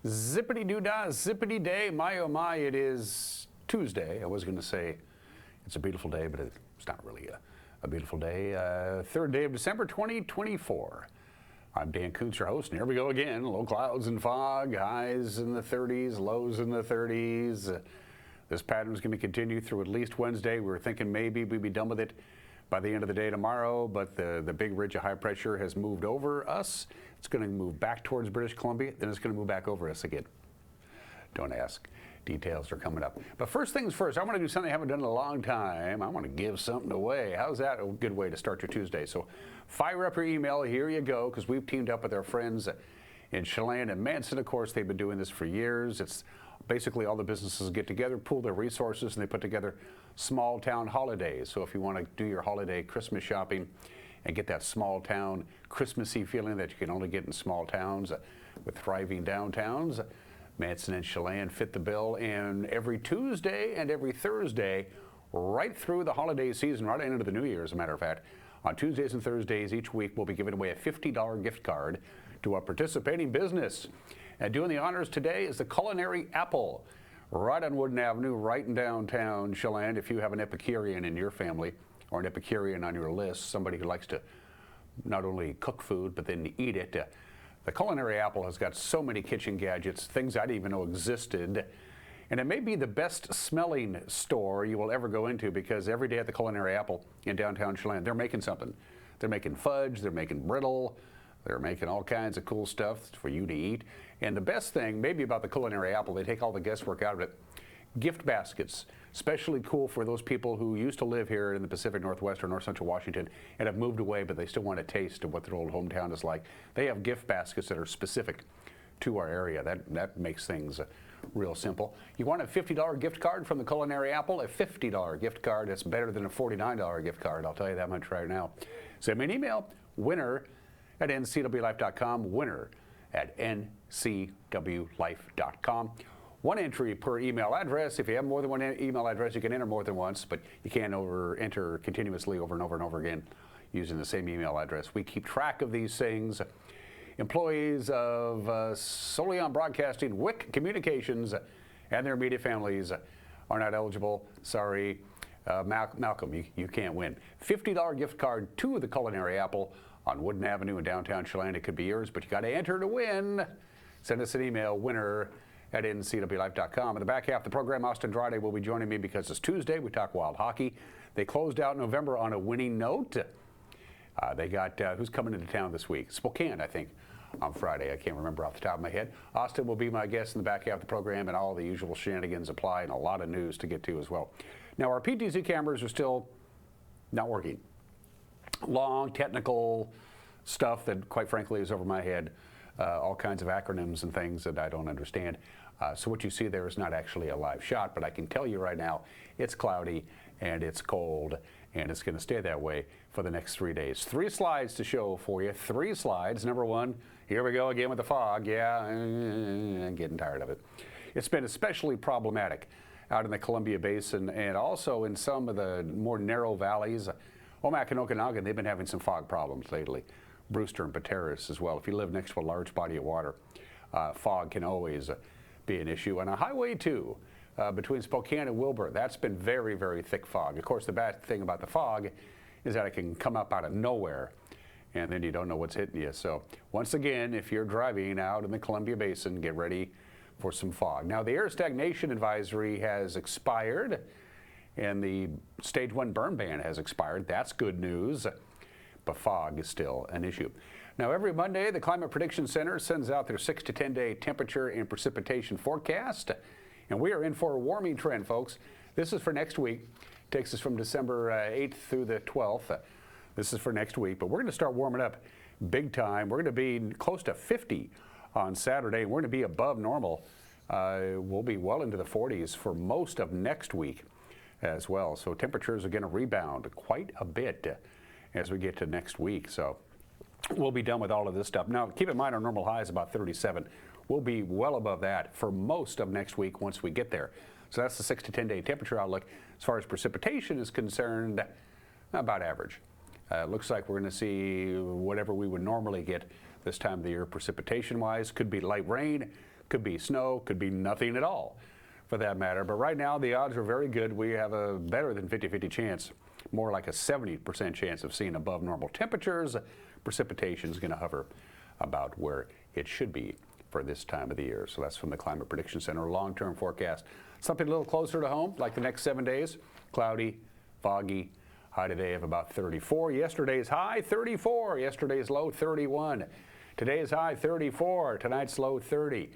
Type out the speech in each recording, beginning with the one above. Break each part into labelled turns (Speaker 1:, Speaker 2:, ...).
Speaker 1: Zippity-doo-dah, zippity-day, my oh my, it is Tuesday. I was going to say it's a beautiful day, but it's not really a beautiful day. Third day of December 2024. I'm Dan Kuntz, your host, and here we go again. Low clouds and fog, highs in the 30s, lows in the 30s. This pattern is going to continue through at least Wednesday. We were thinking maybe we'd be done with it by the end of the day tomorrow, but the big ridge of high pressure has moved over us. It's going to move back towards British Columbia, then it's going to move back over us again. Don't ask. Details are coming up. But first things first, I want to do something I haven't done in a long time. I want to give something away. How's that a good way to start your Tuesday? So fire up your email. Here you go, because we've teamed up with our friends in Chelan and Manson. Of course, they've been doing this for years. It's basically all the businesses get together, pool their resources, and they put together small town holidays. So if you want to do your holiday Christmas shopping and get that small town Christmassy feeling that you can only get in small towns with thriving downtowns, Manson and Chelan fit the bill. And every Tuesday and every Thursday, right through the holiday season, right into the New Year, as a matter of fact, on Tuesdays and Thursdays each week, we'll be giving away a $50 gift card to a participating business. And doing the honors today is the Culinary Apple, right on Wooden Avenue, right in downtown Chelan. If you have an Epicurean in your family or an Epicurean on your list, somebody who likes to not only cook food but then eat it, the Culinary Apple has got so many kitchen gadgets, things I didn't even know existed. And it may be the best smelling store you will ever go into, because every day at the Culinary Apple in downtown Chelan, they're making something. They're making fudge, they're making brittle, they're making all kinds of cool stuff for you to eat. And the best thing maybe about the Culinary Apple, they take all the guesswork out of it. Gift baskets, especially cool for those people who used to live here in the Pacific Northwest or North Central Washington and have moved away, but they still want a taste of what their old hometown is like. They have gift baskets that are specific to our area. That makes things real simple. You want a $50 gift card from the Culinary Apple? A $50 gift card. That's better than a $49 gift card. I'll tell you that much right now. Send me an email, winner@ncwlife.com, winner@ncwlife.com. One entry per email address. If you have more than one email address, you can enter more than once, but you can't enter continuously over and over and over again using the same email address. We keep track of these things. Employees of Solion Broadcasting, WIC Communications, and their immediate families are not eligible. Sorry, Malcolm, you can't win. $50 gift card to the Culinary Apple on Wooden Avenue in downtown Chelan. It could be yours, but you got to enter to win. Send us an email, winner@ncwlife.com. In the back half of the program, Austin Andrade will be joining me because it's Tuesday. We talk wild hockey. They closed out November on a winning note. They got, who's coming into town this week? Spokane, I think, on Friday. I can't remember off the top of my head. Austin will be my guest in the back half of the program, and all the usual shenanigans apply, and a lot of news to get to as well. Now, our PTZ cameras are still not working. Long, technical stuff that, quite frankly, is over my head. All kinds of acronyms and things that I don't understand. So what you see there is not actually a live shot, but I can tell you right now, it's cloudy and it's cold, and it's going to stay that way for the next 3 days. 3 slides to show for you. 3 slides. Number one, here we go again with the fog. Yeah, I'm getting tired of it. It's been especially problematic out in the Columbia Basin and also in some of the more narrow valleys. Omak and Okanagan, they've been having some fog problems lately. Brewster and Pateros as well. If you live next to a large body of water, fog can always be an issue. And on Highway 2, between Spokane and Wilbur, that's been very, very thick fog. Of course, the bad thing about the fog is that it can come up out of nowhere, and then you don't know what's hitting you. So once again, if you're driving out in the Columbia Basin, get ready for some fog. Now, the air stagnation advisory has expired, and the Stage 1 burn ban has expired. That's good news. But fog is still an issue. Now, every Monday, the Climate Prediction Center sends out their 6 to 10 day temperature and precipitation forecast. And we are in for a warming trend, folks. This is for next week. Takes us from December 8th through the 12th. This is for next week. But we're going to start warming up big time. We're going to be close to 50 on Saturday. We're going to be above normal. We'll be well into the 40s for most of next week as well. So temperatures are going to rebound quite a bit as we get to next week. So we'll be done with all of this stuff. Now, keep in mind our normal high is about 37. We'll be well above that for most of next week once we get there. So that's the 6 to 10 day temperature outlook. As far as precipitation is concerned, about average. Looks like we're going to see whatever we would normally get this time of the year precipitation-wise. Could be light rain, Could be snow, could be nothing at all for that matter. But right now the odds are very good. We have a better than 50-50 chance, more like a 70% chance of seeing above normal temperatures. Precipitation is going to hover about where it should be for this time of the year. So that's from the Climate Prediction Center long-term forecast. Something a little closer to home, like the next 7 days. Cloudy, foggy, high today of about 34. Yesterday's high, 34. Yesterday's low, 31. Today's high, 34. Tonight's low, 30.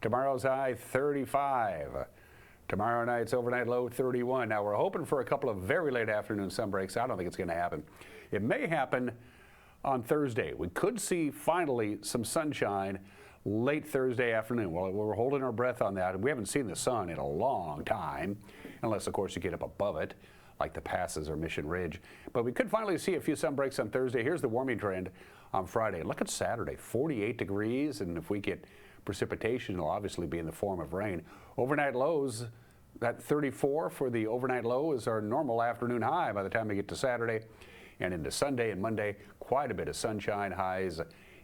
Speaker 1: Tomorrow's high, 35. Tomorrow night's overnight low, 31. Now we're hoping for a couple of very late afternoon sun breaks. I don't think it's going to happen. It may happen on Thursday. We could see finally some sunshine late Thursday afternoon. Well, we're holding our breath on that. We haven't seen the sun in a long time, unless, of course, you get up above it, like the Passes or Mission Ridge. But we could finally see a few sun breaks on Thursday. Here's the warming trend on Friday. Look at Saturday, 48 degrees, and if we get precipitation, it'll obviously be in the form of rain. Overnight lows, that 34 for the overnight low is our normal afternoon high by the time we get to Saturday. And into Sunday and Monday, quite a bit of sunshine, highs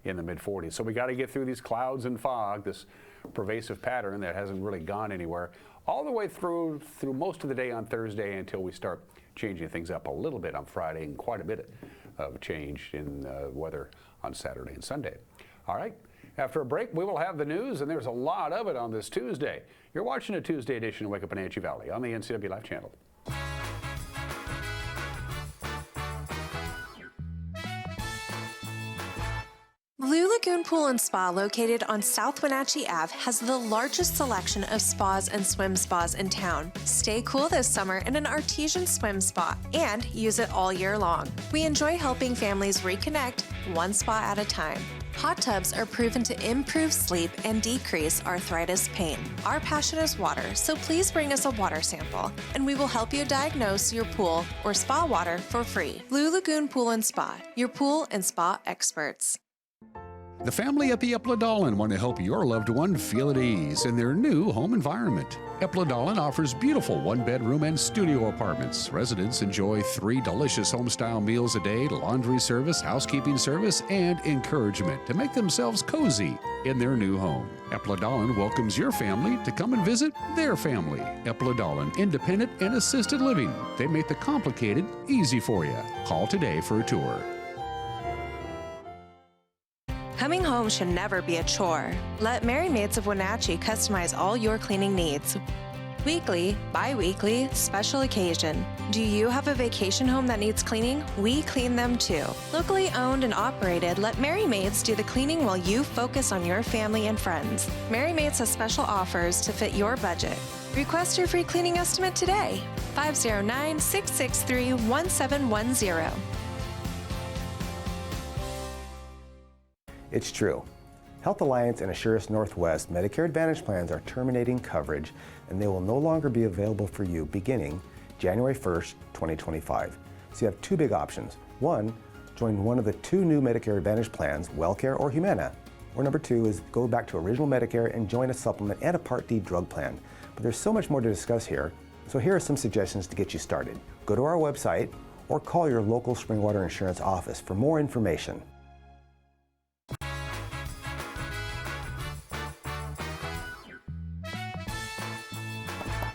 Speaker 1: in the mid-40s. So we got to get through these clouds and fog, this pervasive pattern that hasn't really gone anywhere, all the way through most of the day on Thursday until we start changing things up a little bit on Friday, and quite a bit of change in weather on Saturday and Sunday. All right, after a break, we will have the news, and there's a lot of it on this Tuesday. You're watching a Tuesday edition of Wake Up Wenatchee Valley on the NCWLIFE channel.
Speaker 2: Blue Lagoon Pool and Spa, located on South Wenatchee Ave, has the largest selection of spas and swim spas in town. Stay cool this summer in an artesian swim spa and use it all year long. We enjoy helping families reconnect one spa at a time. Hot tubs are proven to improve sleep and decrease arthritis pain. Our passion is water, so please bring us a water sample, and we will help you diagnose your pool or spa water for free. Blue Lagoon Pool and Spa, your pool and spa experts.
Speaker 3: The family at the Epladolin want to help your loved one feel at ease in their new home environment. Epladolin offers beautiful one-bedroom and studio apartments. Residents enjoy 3 delicious home-style meals a day, laundry service, housekeeping service, and encouragement to make themselves cozy in their new home. Epladolin welcomes your family to come and visit their family. Epladolin, independent and assisted living. They make the complicated easy for you. Call today for a tour.
Speaker 2: Coming home should never be a chore. Let Merry Maids of Wenatchee customize all your cleaning needs. Weekly, bi-weekly, special occasion. Do you have a vacation home that needs cleaning? We clean them too. Locally owned and operated, let Merry Maids do the cleaning while you focus on your family and friends. Merry Maids has special offers to fit your budget. Request your free cleaning estimate today. 509-663-1710.
Speaker 4: It's true. Health Alliance and Assurance Northwest Medicare Advantage plans are terminating coverage, and they will no longer be available for you beginning January 1st, 2025. So you have 2 big options. 1, join one of the 2 new Medicare Advantage plans, WellCare or Humana. Or number 2 is go back to original Medicare and join a supplement and a Part D drug plan. But there's so much more to discuss here, so here are some suggestions to get you started. Go to our website or call your local Springwater Insurance office for more information.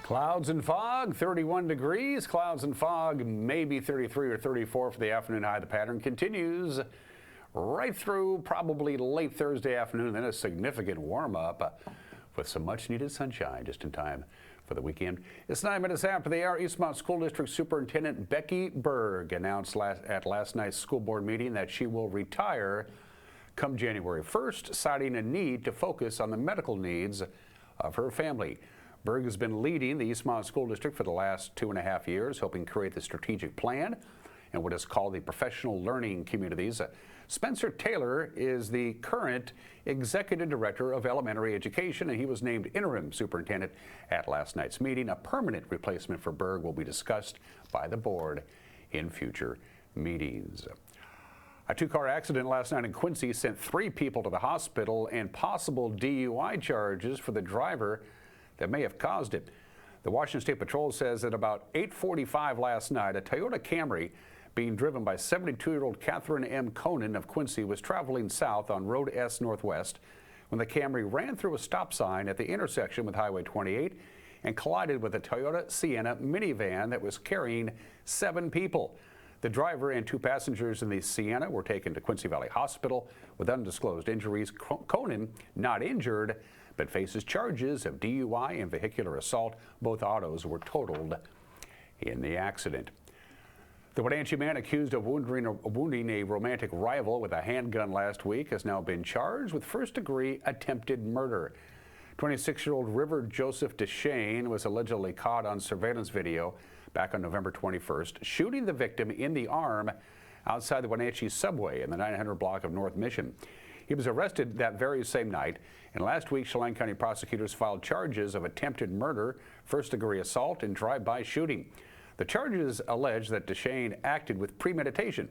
Speaker 1: Clouds and fog, 31 degrees. Clouds and fog, maybe 33 or 34 for the afternoon high. The pattern continues right through probably late Thursday afternoon, then a significant warm-up with some much-needed sunshine just in time for the weekend. It's 9 minutes after the hour. Eastmont School District Superintendent Becky Berg announced at last night's school board meeting that she will retire come January 1st, citing a need to focus on the medical needs of her family. Berg has been leading the Eastmont School District for the last 2.5 years, helping create the strategic plan and what is called the professional learning communities. Spencer Taylor is the current Executive Director of Elementary Education, and he was named interim superintendent at last night's meeting. A permanent replacement for Berg will be discussed by the board in future meetings. A 2-car accident last night in Quincy sent 3 people to the hospital and possible DUI charges for the driver that may have caused it. The Washington State Patrol says that about 8:45 last night, a Toyota Camry being driven by 72-year-old Catherine M. Conan of Quincy was traveling south on Road S Northwest when the Camry ran through a stop sign at the intersection with Highway 28 and collided with a Toyota Sienna minivan that was carrying 7 people. The driver and 2 passengers in the Sienna were taken to Quincy Valley Hospital with undisclosed injuries. Conan, not injured, but faces charges of DUI and vehicular assault. Both autos were totaled in the accident. The Wenatchee man accused of wounding a romantic rival with a handgun last week has now been charged with first-degree attempted murder. 26-year-old River Joseph DeShane was allegedly caught on surveillance video back on November 21st, shooting the victim in the arm outside the Wenatchee subway in the 900 block of North Mission. He was arrested that very same night, and last week Chelan County prosecutors filed charges of attempted murder, first-degree assault, and drive-by shooting. The charges allege that DeShane acted with premeditation,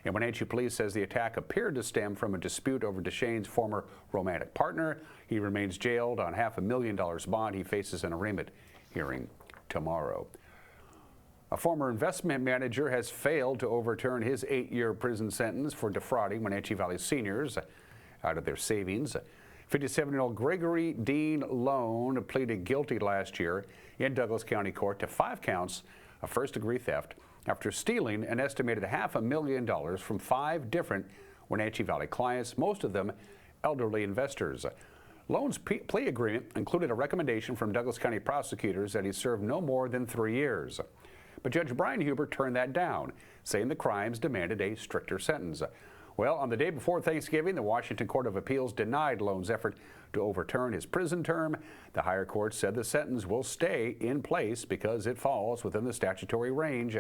Speaker 1: and Wenatchee police says the attack appeared to stem from a dispute over DeShane's former romantic partner. He remains jailed on $500,000 bond. He faces an arraignment hearing tomorrow. A former investment manager has failed to overturn his 8-year prison sentence for defrauding Wenatchee Valley seniors out of their savings. 57-year-old Gregory Dean Lone pleaded guilty last year in Douglas County Court to 5 counts of first-degree theft after stealing an estimated $500,000 from 5 different Wenatchee Valley clients, most of them elderly investors. Lone's plea agreement included a recommendation from Douglas County prosecutors that he serve no more than 3 years. But Judge Brian Huber turned that down, saying the crimes demanded a stricter sentence. Well, on the day before Thanksgiving, the Washington Court of Appeals denied Lone's effort to overturn his prison term. The higher court said the sentence will stay in place because it falls within the statutory range.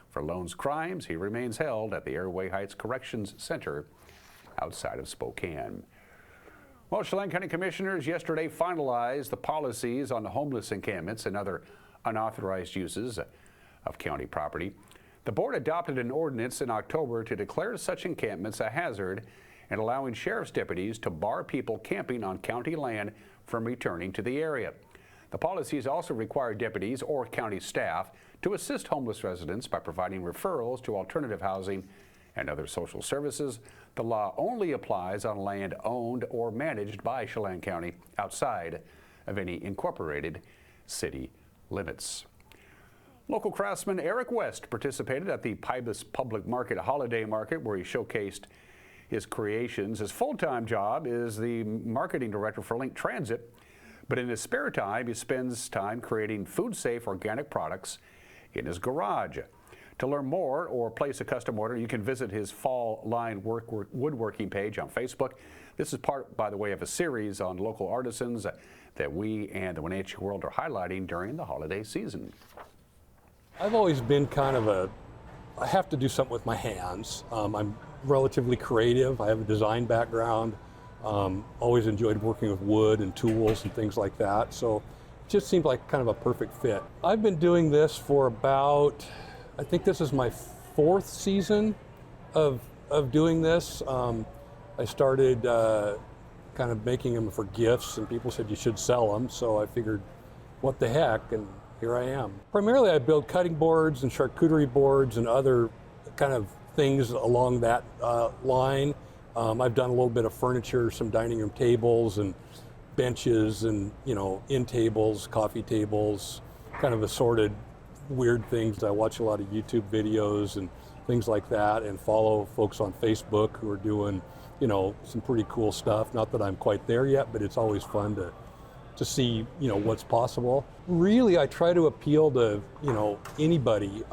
Speaker 1: For Lone's crimes, he remains held at the Airway Heights Corrections Center outside of Spokane. Well, Chelan County commissioners yesterday finalized the policies on the homeless encampments and other unauthorized uses of county property. The board adopted an ordinance in October to declare such encampments a hazard and allowing sheriff's deputies to bar people camping on county land from returning to the area. The policies also require deputies or county staff to assist homeless residents by providing referrals to alternative housing and other social services. The law only applies on land owned or managed by Chelan County outside of any incorporated city limits. Local craftsman Eric West participated at the Pybus Public Market Holiday Market, where he showcased his creations. His full-time job is the marketing director for Link Transit, but in his spare time, he spends time creating food-safe organic products in his garage. To learn more or place a custom order, you can visit his Fall Line Woodworking page on Facebook. This is part, by the way, of a series on local artisans that we and the Wenatchee World are highlighting during the holiday season.
Speaker 5: I've always been kind of I have to do something with my hands. I'm relatively creative. I have a design background. Always enjoyed working with wood and tools and things like that. So it just seemed like kind of a perfect fit. I've been doing this for about, I think this is my 4th season of doing this. I started kind of making them for gifts, and people said you should sell them. So I figured, what the heck, and here I am. Primarily I build cutting boards and charcuterie boards and other kind of things along that line. I've done a little bit of furniture, some dining room tables and benches and, end tables, coffee tables, kind of assorted weird things. I watch a lot of YouTube videos and things like that, and follow folks on Facebook who are doing, some pretty cool stuff. Not that I'm quite there yet, but it's always fun to see, what's possible. Really, I try to appeal to, anybody,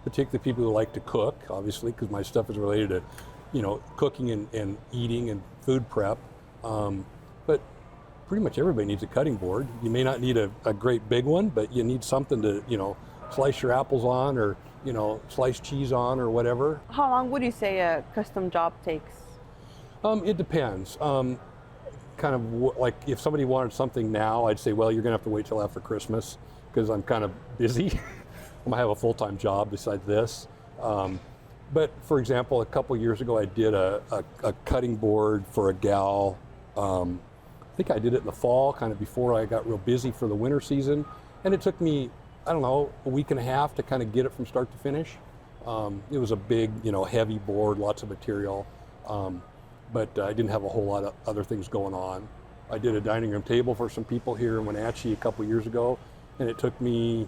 Speaker 5: particularly people who like to cook, obviously, because my stuff is related to, cooking and eating and food prep. But pretty much everybody needs a cutting board. You may not need a great big one, but you need something to, slice your apples on, or, slice cheese on, or whatever.
Speaker 6: How long would you say a custom job takes?
Speaker 5: It depends. Kind of like if somebody wanted something now, I'd say, well, you're gonna have to wait till after Christmas because I'm kind of busy. I'm gonna have a full-time job besides this. But for example, a couple years ago, I did a cutting board for a gal. I think I did it in the fall, kind of before I got real busy for the winter season. And it took me, I don't know, a week and a half to kind of get it from start to finish. It was a big, heavy board, lots of material. But I didn't have a whole lot of other things going on. I did a dining room table for some people here in Wenatchee a couple years ago, and it took me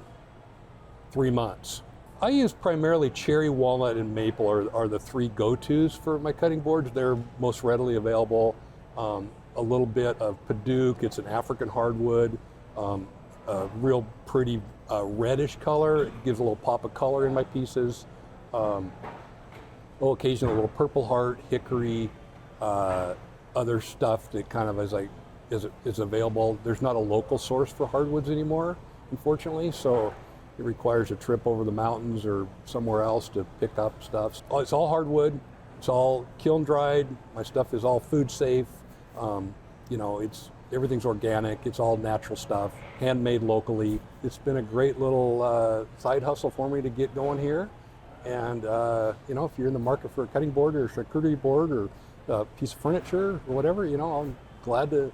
Speaker 5: 3 months. I use primarily cherry, walnut, and maple are the three go-tos for my cutting boards. They're most readily available. A little bit of Paduke, it's an African hardwood, a real pretty reddish color. It gives a little pop of color in my pieces. Occasionally a little purple heart, hickory, other stuff that kind of is available. There's not a local source for hardwoods anymore, unfortunately, so it requires a trip over the mountains or somewhere else to pick up stuff. It's all hardwood, it's all kiln dried, my stuff is all food safe. You know, everything's organic, it's all natural stuff, handmade locally. It's been a great little side hustle for me to get going here. And you know, if you're in the market for a cutting board or a charcuterie board or a piece of furniture or whatever, you know, I'm glad to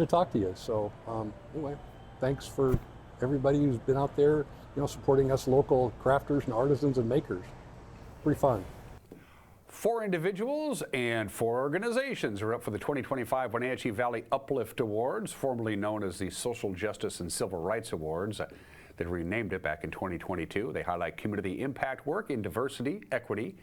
Speaker 5: talk to you. So anyway, thanks for everybody who's been out there, you know, supporting us local crafters and artisans and makers. Pretty fun.
Speaker 1: 4 individuals and 4 organizations are up for the 2025 Wenatchee Valley Uplift Awards, formerly known as the Social Justice and Civil Rights Awards. They renamed it back in 2022. They highlight community impact work in diversity, equity,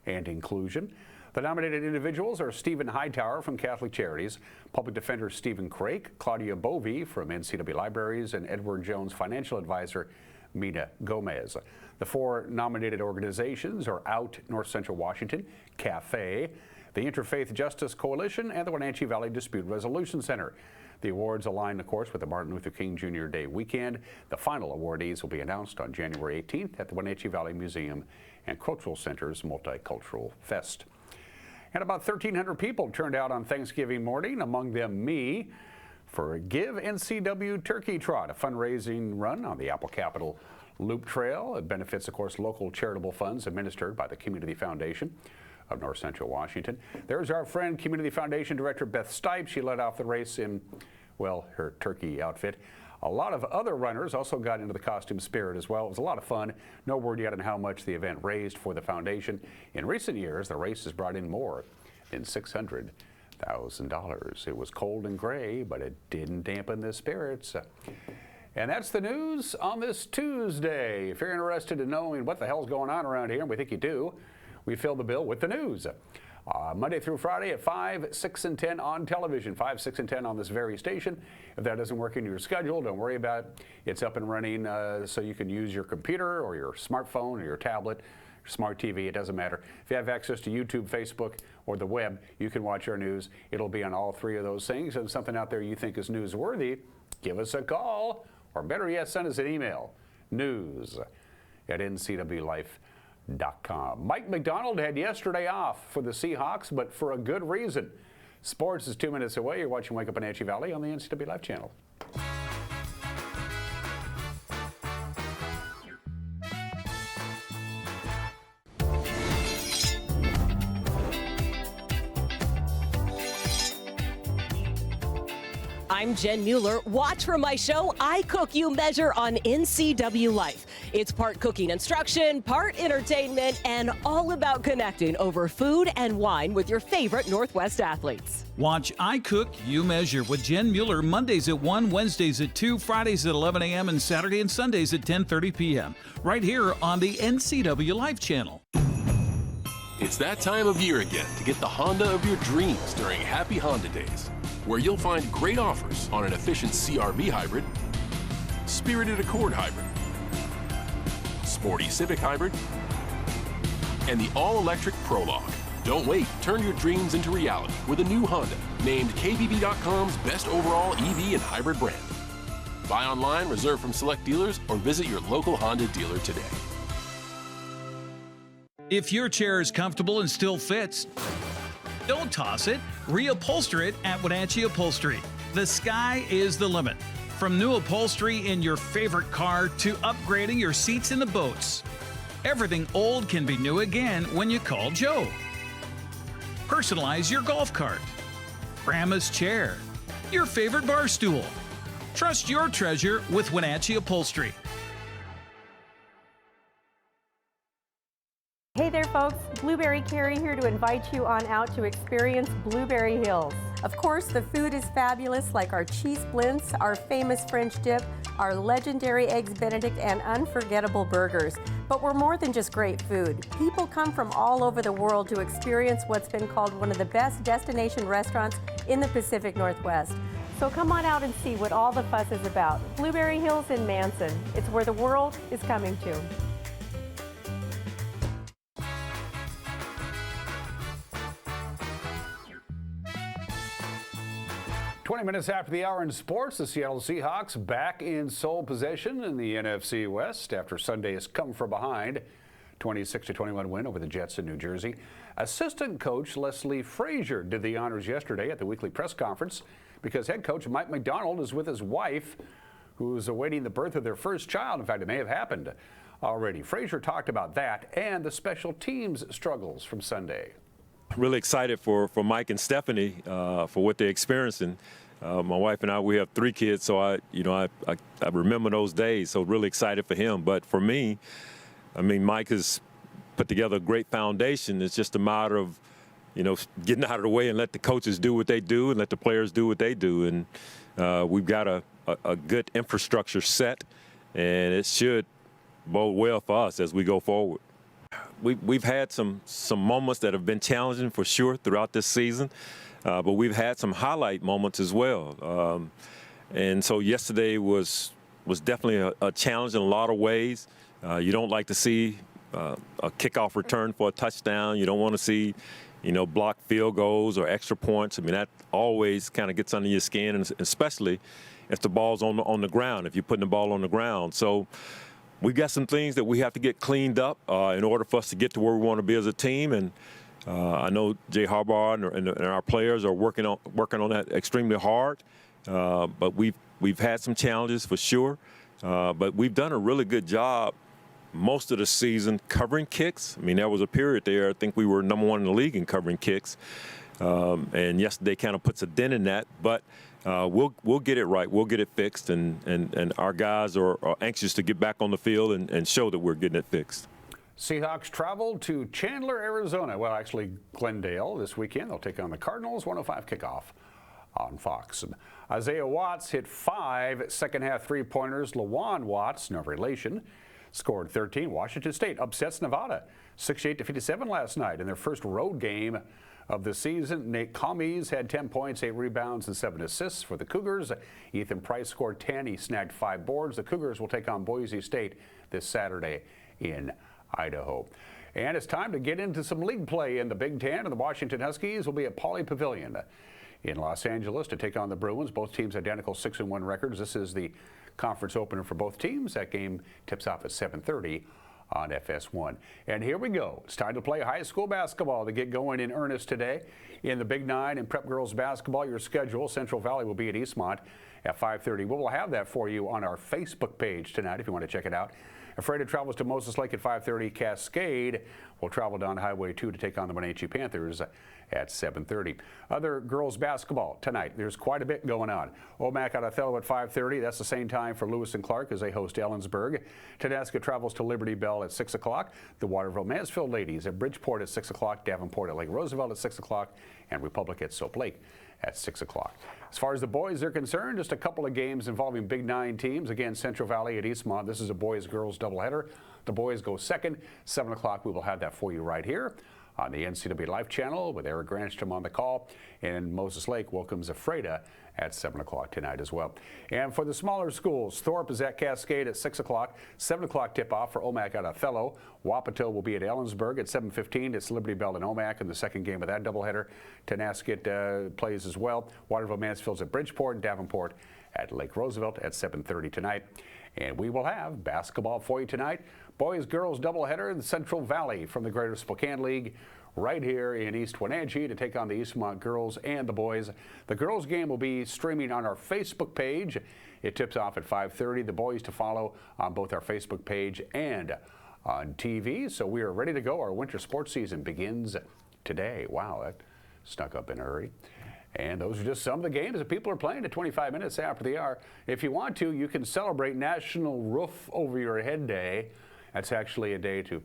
Speaker 1: and inclusion. The nominated individuals are Stephen Hightower from Catholic Charities, Public Defender Stephen Crake, Claudia Bovey from NCW Libraries, and Edward Jones Financial Advisor Mina Gomez. The 4 nominated organizations are Out North Central Washington, CAFE, the Interfaith Justice Coalition, and the Wenatchee Valley Dispute Resolution Center. The awards align, of course, with the Martin Luther King Jr. Day weekend. The final awardees will be announced on January 18th at the Wenatchee Valley Museum and Cultural Center's Multicultural Fest. And about 1,300 people turned out on Thanksgiving morning, among them me, for a Give NCW Turkey Trot, a fundraising run on the Apple Capitol Loop Trail. It benefits, of course, local charitable funds administered by the Community Foundation of North Central Washington. There's our friend, Community Foundation Director Beth Stipe. She led off the race in, well, her turkey outfit. A lot of other runners also got into the costume spirit as well. It was a lot of fun. No word yet on how much the event raised for the foundation. In recent years, the race has brought in more than $600,000. It was cold and gray, but it didn't dampen the spirits. And that's the news on this Tuesday. If you're interested in knowing what the hell's going on around here, and we think you do, we fill the bill with the news. Monday through Friday at 5, 6, and 10 on television. 5, 6, and 10 on this very station. If that doesn't work in your schedule, don't worry about it. It's up and running so you can use your computer or your smartphone or your tablet, your smart TV, it doesn't matter. If you have access to YouTube, Facebook, or the web, you can watch our news. It'll be on all 3 of those things. And something out there you think is newsworthy, give us a call. Or better yet, send us an email, news@ncwlife.com. Mike McDonald had yesterday off for the Seahawks, but for a good reason. Sports is 2 minutes away. You're watching Wake Up Wenatchee Valley on the NCW Life channel.
Speaker 7: I'm Jen Mueller. Watch for my show, I Cook, You Measure on NCW Life. It's part cooking instruction, part entertainment, and all about connecting over food and wine with your favorite Northwest athletes.
Speaker 8: Watch I Cook, You Measure with Jen Mueller Mondays at 1, Wednesdays at 2, Fridays at 11 a.m., and Saturday and Sundays at 10:30 p.m. right here on the NCW Life channel.
Speaker 9: It's that time of year again to get the Honda of your dreams during Happy Honda Days, where you'll find great offers on an efficient CR-V hybrid, spirited Accord hybrid, sporty Civic hybrid, and the all-electric Prologue. Don't wait, turn your dreams into reality with a new Honda, named KBB.com's best overall EV and hybrid brand. Buy online, reserve from select dealers, or visit your local Honda dealer today.
Speaker 8: If your chair is comfortable and still fits, don't toss it. Reupholster it at Wenatchee Upholstery. The sky is the limit. From new upholstery in your favorite car to upgrading your seats in the boats. Everything old can be new again when you call Joe. Personalize your golf cart, grandma's chair, your favorite bar stool. Trust your treasure with Wenatchee Upholstery.
Speaker 10: Hey there folks, Blueberry Carrie here to invite you on out to experience Blueberry Hills. Of course, the food is fabulous, like our cheese blintz, our famous French dip, our legendary Eggs Benedict, and unforgettable burgers. But we're more than just great food. People come from all over the world to experience what's been called one of the best destination restaurants in the Pacific Northwest. So come on out and see what all the fuss is about. Blueberry Hills in Manson. It's where the world is coming to.
Speaker 1: 20 minutes after the hour in sports, the Seattle Seahawks back in sole possession in the NFC West after Sunday's come from behind 26-21 win over the Jets in New Jersey. Assistant coach Leslie Frazier did the honors yesterday at the weekly press conference because head coach Mike McDonald is with his wife, who's awaiting the birth of their first child. In fact, it may have happened already. Frazier talked about that and the special teams struggles from Sunday.
Speaker 11: Really excited for Mike and Stephanie for what they're experiencing. My wife and I, we have 3 kids, so I remember those days. So really excited for him. But for me, I mean, Mike has put together a great foundation. It's just a matter of, getting out of the way and let the coaches do what they do and let the players do what they do. And we've got a good infrastructure set, and it should bode well for us as we go forward. We've had some moments that have been challenging for sure throughout this season, but we've had some highlight moments as well. And so yesterday was definitely a challenge in a lot of ways. You don't like to see a kickoff return for a touchdown. You don't want to see, blocked field goals or extra points. I mean, that always kind of gets under your skin, and especially if the ball's on the ground, if you're putting the ball on the ground. So we've got some things that we have to get cleaned up in order for us to get to where we want to be as a team. And I know Jay Harbaugh and our players are working on that extremely hard. But we've had some challenges for sure. But we've done a really good job most of the season covering kicks. I mean, there was a period there, I think we were number 1 in the league in covering kicks. And yesterday kind of puts a dent in that. But we'll get it right. We'll get it fixed. And our guys are anxious to get back on the field and show that we're getting it fixed.
Speaker 1: Seahawks travel to Chandler, Arizona. Well, actually, Glendale this weekend. They'll take on the Cardinals. 1:05 kickoff on Fox. And Isaiah Watts hit 5 second-half three-pointers. LaJuan Watts, no relation, scored 13. Washington State upsets Nevada 68-57 last night in their first road game of the season. Nate Commies had 10 points, 8 rebounds, and 7 assists for the Cougars. Ethan Price scored 10. He snagged 5 boards. The Cougars will take on Boise State this Saturday in Idaho. And it's time to get into some league play in the Big Ten, and the Washington Huskies will be at Pauley Pavilion in Los Angeles to take on the Bruins. Both teams identical 6-1 records. This is the conference opener for both teams. That game tips off at 7:30 on FS1. And here we go. It's time to play high school basketball to get going in earnest today. In the Big 9 and Prep Girls basketball, your schedule, Central Valley will be at Eastmont at 5:30. We will have that for you on our Facebook page tonight if you want to check it out. Freighter travels to Moses Lake at 5:30. Cascade will travel down Highway 2 to take on the Wenatchee Panthers at 7:30. Other girls basketball tonight, there's quite a bit going on. Omak at Othello at 5:30. That's the same time for Lewis and Clark as they host Ellensburg. Tedesca travels to Liberty Bell at 6 o'clock. The Waterville Mansfield ladies at Bridgeport at 6 o'clock. Davenport at Lake Roosevelt at 6 o'clock. And Republic at Soap Lake at 6 o'clock. As far as the boys are concerned, just a couple of games involving Big 9 teams. Again, Central Valley at Eastmont. This is a boys-girls doubleheader. The boys go second. 7 o'clock, we will have that for you right here on the NCWLIFE channel with Eric Granstrom on the call. And Moses Lake welcomes Ephrata at 7 o'clock tonight as well. And for the smaller schools, Thorpe is at Cascade at 6 o'clock. 7 o'clock tip-off for Omak at Othello. Wapato will be at Ellensburg at 7:15. It's Liberty Bell and Omak in the second game of that doubleheader. Tenasket plays as well. Waterville Mansfield's at Bridgeport and Davenport at Lake Roosevelt at 7:30 tonight. And we will have basketball for you tonight. Boys-girls doubleheader in the Central Valley from the Greater Spokane League right here in East Wenatchee to take on the Eastmont girls and the boys. The girls game will be streaming on our Facebook page. It tips off at 5:30. The boys to follow on both our Facebook page and on TV. So we are ready to go. Our winter sports season begins today. Wow, that snuck up in a hurry. And those are just some of the games that people are playing at 25 minutes after the hour. If you want to, you can celebrate National Roof Over Your Head Day. That's actually a day to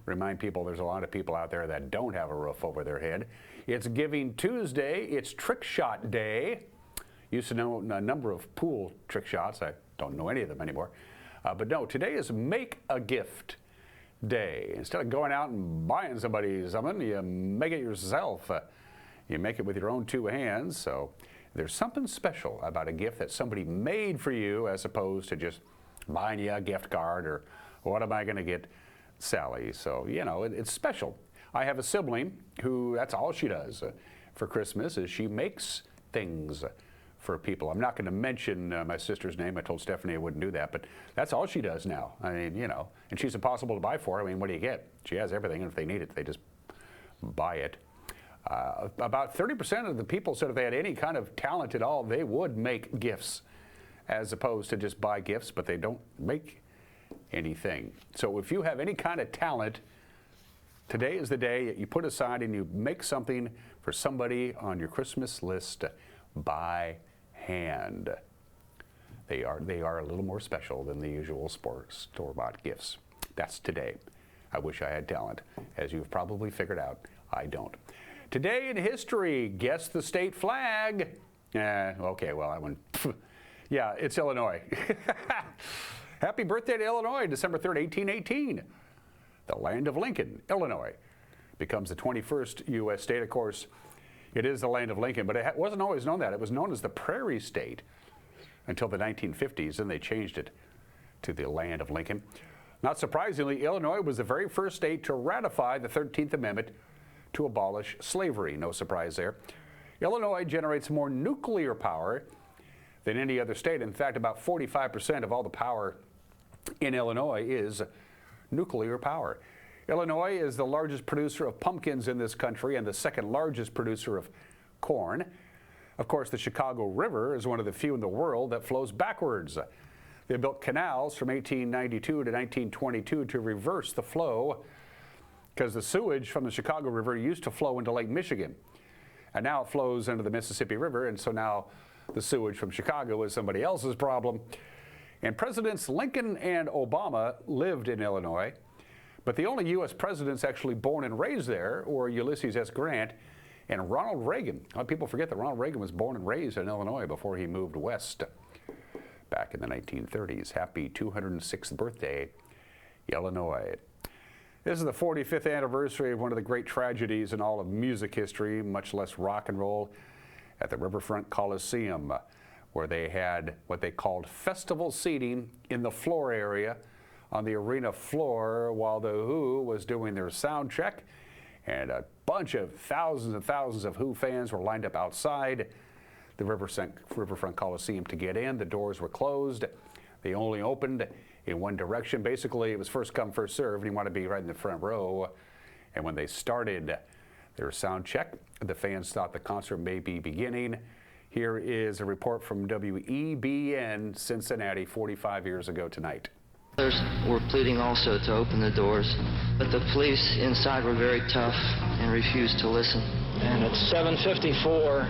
Speaker 1: remind people there's a lot of people out there that don't have a roof over their head. It's Giving Tuesday. It's Trick Shot Day. Used to know a number of pool trick shots. I don't know any of them anymore. But no, today is Make a Gift Day. Instead of going out and buying somebody something, you make it yourself. You make it with your own two hands. So there's something special about a gift that somebody made for you as opposed to just buying you a gift card or what am I going to get Sally. So, you know, it's special. I have a sibling who that's all she does for Christmas is she makes things for people. I'm not going to mention my sister's name. I told Stephanie I wouldn't do that, but that's all she does now. I mean, you know, and she's impossible to buy for. I mean, what do you get? She has everything, and if they need it, they just buy it. About 30% of the people said if they had any kind of talent at all, they would make gifts as opposed to just buy gifts, but they don't make anything. So if you have any kind of talent, today is the day that you put aside and you make something for somebody on your Christmas list by hand. They are a little more special than the usual store-bought gifts. That's today. I wish I had talent. As you've probably figured out, I don't. Today in history, guess the state flag. Okay, well, that one, yeah, it's Illinois. Happy birthday to Illinois, December 3rd, 1818. The land of Lincoln, Illinois, becomes the 21st U.S. state. Of course, it is the land of Lincoln, but it wasn't always known that. It was known as the Prairie State until the 1950s, and they changed it to the land of Lincoln. Not surprisingly, Illinois was the very first state to ratify the 13th Amendment to abolish slavery. No surprise there. Illinois generates more nuclear power than any other state. In fact, about 45% of all the power in Illinois is nuclear power. Illinois is the largest producer of pumpkins in this country and the second largest producer of corn. Of course, the Chicago River is one of the few in the world that flows backwards. They built canals from 1892 to 1922 to reverse the flow because the sewage from the Chicago River used to flow into Lake Michigan. And now it flows into the Mississippi River, and so now the sewage from Chicago is somebody else's problem. And Presidents Lincoln and Obama lived in Illinois, but the only U.S. presidents actually born and raised there were Ulysses S. Grant and Ronald Reagan. A lot of people forget that Ronald Reagan was born and raised in Illinois before he moved west back in the 1930s. Happy 206th birthday, Illinois. This is the 45th anniversary of one of the great tragedies in all of music history, much less rock and roll, at the Riverfront Coliseum, where they had what they called festival seating in the floor area on the arena floor while the Who was doing their sound check, and a bunch of thousands and thousands of Who fans were lined up outside the Riverfront Coliseum to get in. The doors were closed. They only opened in one direction. Basically, it was first come, first served, and you want to be right in the front row. And when they started their sound check, the fans thought the concert may be beginning. Here is a report from WEBN Cincinnati 45 years ago tonight.
Speaker 12: Others were pleading also to open the doors, but the police inside were very tough and refused to listen.
Speaker 13: And at 7:54,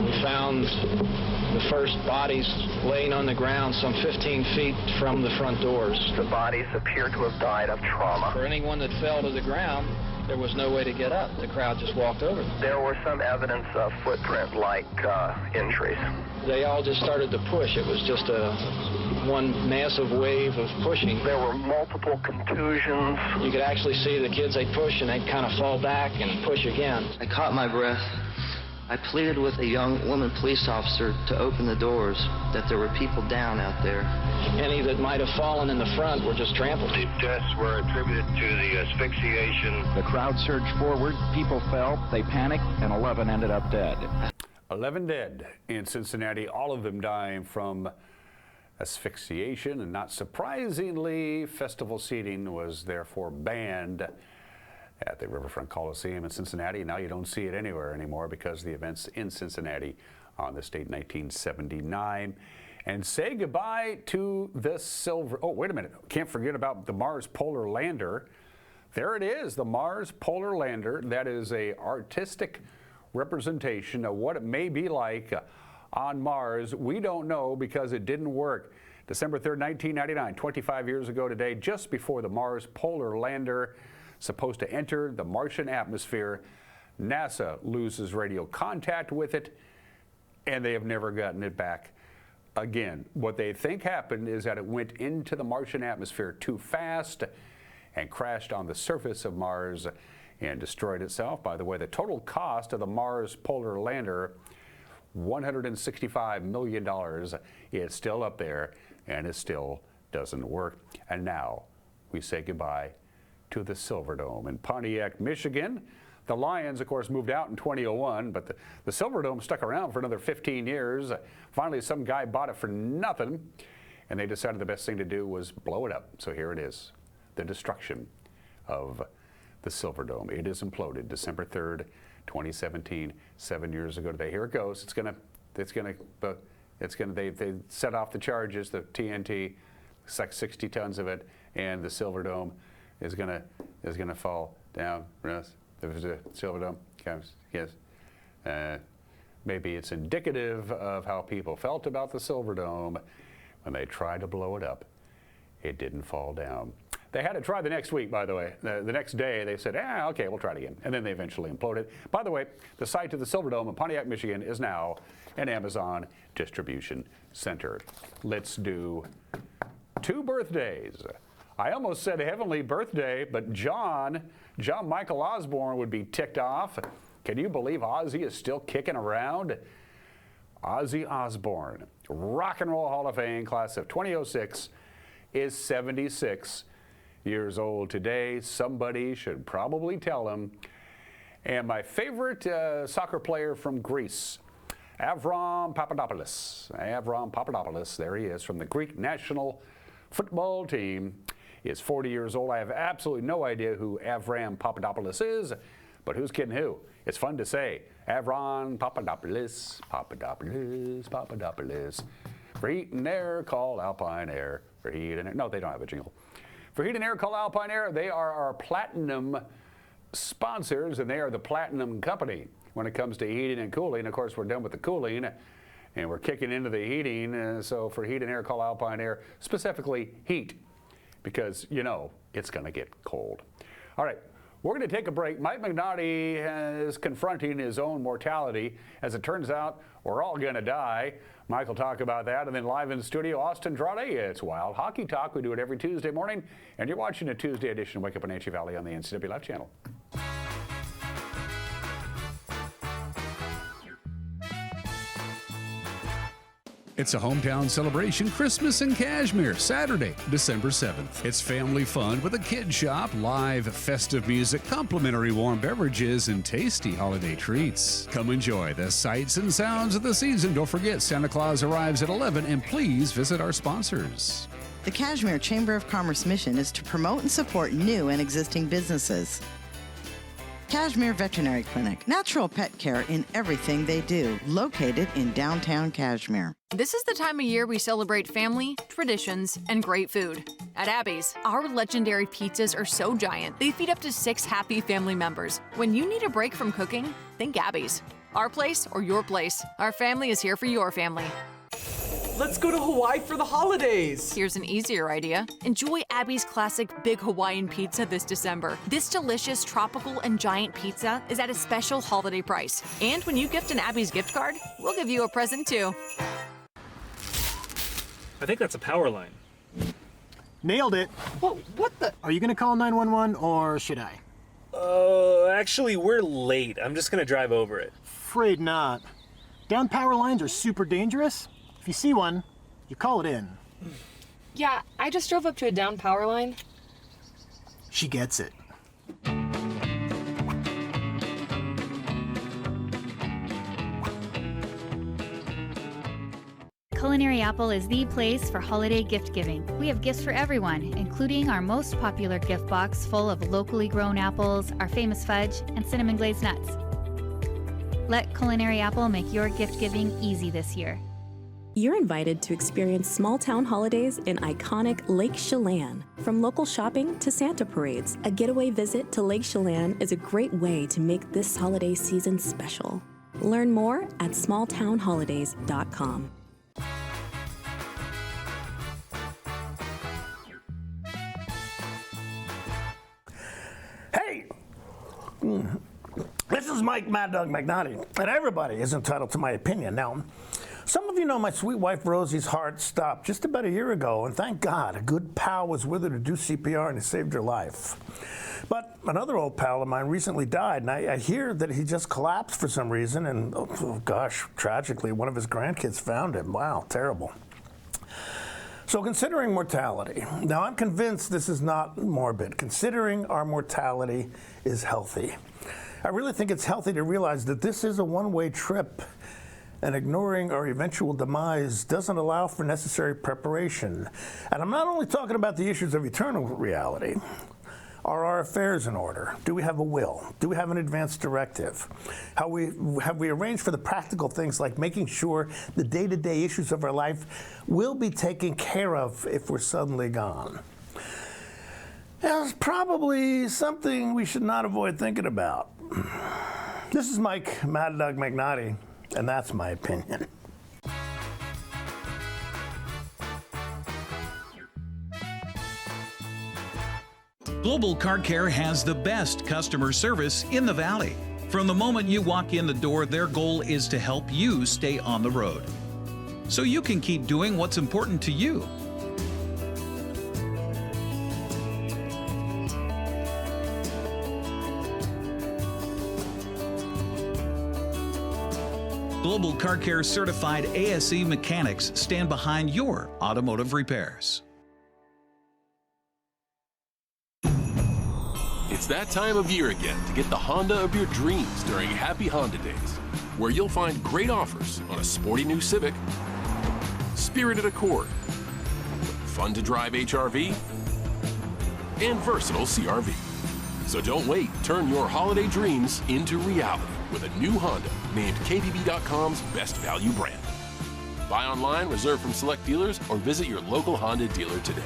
Speaker 13: we found the first bodies laying on the ground some 15 feet from the front doors.
Speaker 14: The bodies appear to have died of trauma.
Speaker 13: For anyone that fell to the ground, there was no way to get up. The crowd just walked over them.
Speaker 14: There were some evidence of footprint-like injuries.
Speaker 13: They all just started to push. It was just one massive wave of pushing.
Speaker 14: There were multiple contusions.
Speaker 13: You could actually see the kids, they'd push and they'd kind of fall back and push again.
Speaker 12: I caught my breath. I pleaded with a young woman police officer to open the doors, that there were people down out there.
Speaker 13: Any that might have fallen in the front were just trampled.
Speaker 15: The deaths were attributed to the asphyxiation.
Speaker 16: The crowd surged forward, people fell, they panicked, and 11 ended up dead.
Speaker 1: 11 dead in Cincinnati, all of them dying from asphyxiation, and not surprisingly, festival seating was therefore banned at the Riverfront Coliseum in Cincinnati. Now you don't see it anywhere anymore because the events in Cincinnati on this date, 1979. And say goodbye to the silver. Oh, wait a minute. Can't forget about the Mars Polar Lander. There it is, the Mars Polar Lander. That is a artistic representation of what it may be like on Mars. We don't know because it didn't work. December 3rd, 1999, 25 years ago today, just before the Mars Polar Lander supposed to enter the Martian atmosphere, NASA loses radio contact with it, and they have never gotten it back again. What they think happened is that it went into the Martian atmosphere too fast and crashed on the surface of Mars and destroyed itself. By the way, the total cost of the Mars polar lander, $165 million. It's still up there, and it still doesn't work. And now we say goodbye to the Silverdome in Pontiac, Michigan. The Lions, of course, moved out in 2001, but the Silverdome stuck around for another 15 years. Finally, some guy bought it for nothing, and they decided the best thing to do was blow it up. So here it is, the destruction of the Silverdome. It is imploded December 3rd, 2017, 7 years ago today. Here it goes. They set off the charges, the TNT, 60 tons of it, and the Silverdome is gonna fall down. The Silverdome comes, yes. Maybe it's indicative of how people felt about the Silverdome when they tried to blow it up. It didn't fall down. They had to try the next week, by the way. The next day, they said, okay, we'll try it again. And then they eventually imploded. By the way, the site of the Silverdome in Pontiac, Michigan is now an Amazon distribution center. Let's do 2 birthdays. I almost said heavenly birthday, but John Michael Osborne would be ticked off. Can you believe Ozzy is still kicking around? Ozzy Osbourne, Rock and Roll Hall of Fame, class of 2006, is 76 years old today. Somebody should probably tell him. And my favorite soccer player from Greece, Avram Papadopoulos. Avram Papadopoulos, there he is, from the Greek national football team, is 40 years old. I have absolutely no idea who Avram Papadopoulos is, but who's kidding who? It's fun to say. Avram Papadopoulos, Papadopoulos, Papadopoulos. For heat and air, call Alpine Air. For heat and air. No, they don't have a jingle. For heat and air, call Alpine Air. They are our platinum sponsors, and they are the platinum company when it comes to heating and cooling. Of course, we're done with the cooling, and we're kicking into the heating. So for heat and air, call Alpine Air, specifically heat, because, you know, it's going to get cold. All right, we're going to take a break. Mike McNaughty is confronting his own mortality. As it turns out, we're all going to die. Mike will talk about that. And then live in the studio, Austin Drade. It's Wild Hockey Talk. We do it every Tuesday morning. And you're watching a Tuesday edition of Wake Up Wenatchee Valley on the NCWLIFE channel.
Speaker 3: It's a hometown celebration, Christmas in Cashmere, Saturday, December 7th. It's family fun with a kid shop, live festive music, complimentary warm beverages, and tasty holiday treats. Come enjoy the sights and sounds of the season. Don't forget, Santa Claus arrives at 11, and please visit our sponsors.
Speaker 17: The Cashmere Chamber of Commerce mission is to promote and support new and existing businesses. Cashmere Veterinary Clinic, natural pet care in everything they do, located in downtown Cashmere.
Speaker 18: This is the time of year we celebrate family, traditions, and great food. At Abby's, our legendary pizzas are so giant, they feed up to 6 happy family members. When you need a break from cooking, think Abby's. Our place or your place, our family is here for your family.
Speaker 19: Let's go to Hawaii for the holidays.
Speaker 18: Here's an easier idea. Enjoy Abby's classic Big Hawaiian Pizza this December. This delicious tropical and giant pizza is at a special holiday price. And when you gift an Abby's gift card, we'll give you a present too.
Speaker 20: I think that's a power line.
Speaker 21: Nailed it.
Speaker 19: What the?
Speaker 21: Are you gonna call 911 or should I?
Speaker 20: Actually, we're late. I'm just gonna drive over it.
Speaker 21: Afraid not. Down power lines are super dangerous. If you see one, you call it in.
Speaker 22: Yeah, I just drove up to a down power line.
Speaker 21: She gets it.
Speaker 23: Culinary Apple is the place for holiday gift giving. We have gifts for everyone, including our most popular gift box full of locally grown apples, our famous fudge, and cinnamon glazed nuts. Let Culinary Apple make your gift giving easy this year.
Speaker 24: You're invited to experience small-town holidays in iconic Lake Chelan. From local shopping to Santa parades, a getaway visit to Lake Chelan is a great way to make this holiday season special. Learn more at smalltownholidays.com.
Speaker 21: Hey! This is Mike Mad Dog McNaughty, and everybody is entitled to my opinion. Now, some of you know my sweet wife Rosie's heart stopped just about a year ago, and thank God a good pal was with her to do CPR and he saved her life. But another old pal of mine recently died, and I hear that he just collapsed for some reason, and oh gosh, tragically, one of his grandkids found him. Wow, terrible. So considering mortality, now I'm convinced this is not morbid. Considering our mortality is healthy. I really think it's healthy to realize that this is a one-way trip, and ignoring our eventual demise doesn't allow for necessary preparation. And I'm not only talking about the issues of eternal reality. Are our affairs in order? Do we have a will? Do we have an advance directive? Have we arranged for the practical things like making sure the day-to-day issues of our life will be taken care of if we're suddenly gone? That's probably something we should not avoid thinking about. This is Mike Mad Dog McNaughty, and that's my opinion.
Speaker 8: Global Car Care has the best customer service in the Valley. From the moment you walk in the door, their goal is to help you stay on the road, so you can keep doing what's important to you. Global Car Care certified ASE mechanics stand behind your automotive repairs.
Speaker 9: It's that time of year again to get the Honda of your dreams during Happy Honda Days, where you'll find great offers on a sporty new Civic, spirited Accord, fun to drive HRV, and versatile CRV. So don't wait, turn your holiday dreams into reality with a new Honda named KBB.com's best value brand. Buy online, reserve from select dealers, or visit your local Honda dealer today.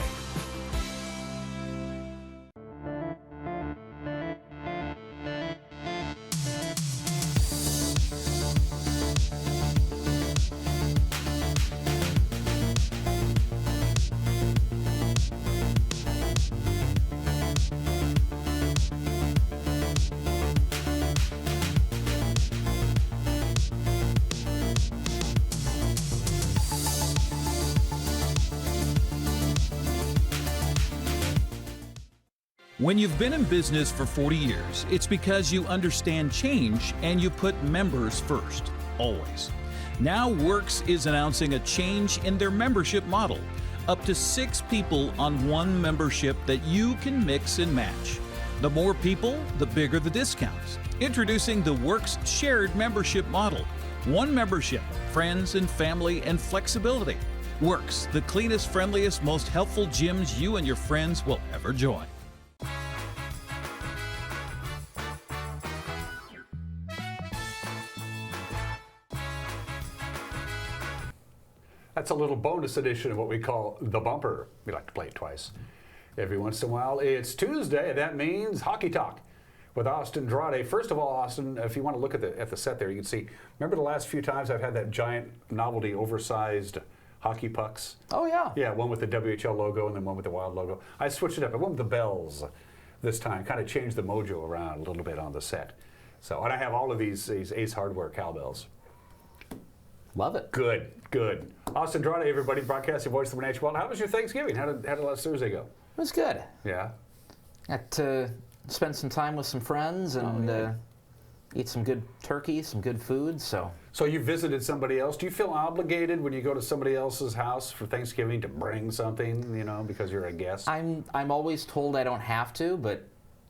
Speaker 8: When you've been in business for 40 years, it's because you understand change and you put members first, always. Now Works is announcing a change in their membership model. Up to 6 people on one membership that you can mix and match. The more people, the bigger the discounts. Introducing the Works shared membership model. One membership, friends and family and flexibility. Works, the cleanest, friendliest, most helpful gyms you and your friends will ever join.
Speaker 1: That's a little bonus edition of what we call the bumper. We like to play it twice every once in a while. It's Tuesday. That means Hockey Talk with Austin Andrade. First of all, Austin, if you want to look at the set there, you can see. Remember the last few times I've had that giant, novelty, oversized hockey pucks?
Speaker 2: Oh yeah.
Speaker 1: Yeah, one with the WHL logo and then one with the Wild logo. I switched it up. I went with the bells this time. Kind of changed the mojo around a little bit on the set. So, and I have all of these Ace Hardware cowbells.
Speaker 2: Love it.
Speaker 1: Good, good. Austin Andrade, everybody, broadcasting voice of the Wenatchee. How was your Thanksgiving? How did last Thursday go?
Speaker 2: It was good.
Speaker 1: Yeah.
Speaker 2: Got to spend some time with some friends and eat some good turkey, some good food. So
Speaker 1: you visited somebody else. Do you feel obligated when you go to somebody else's house for Thanksgiving to bring something, you know, because you're a guest?
Speaker 2: I'm always told I don't have to, but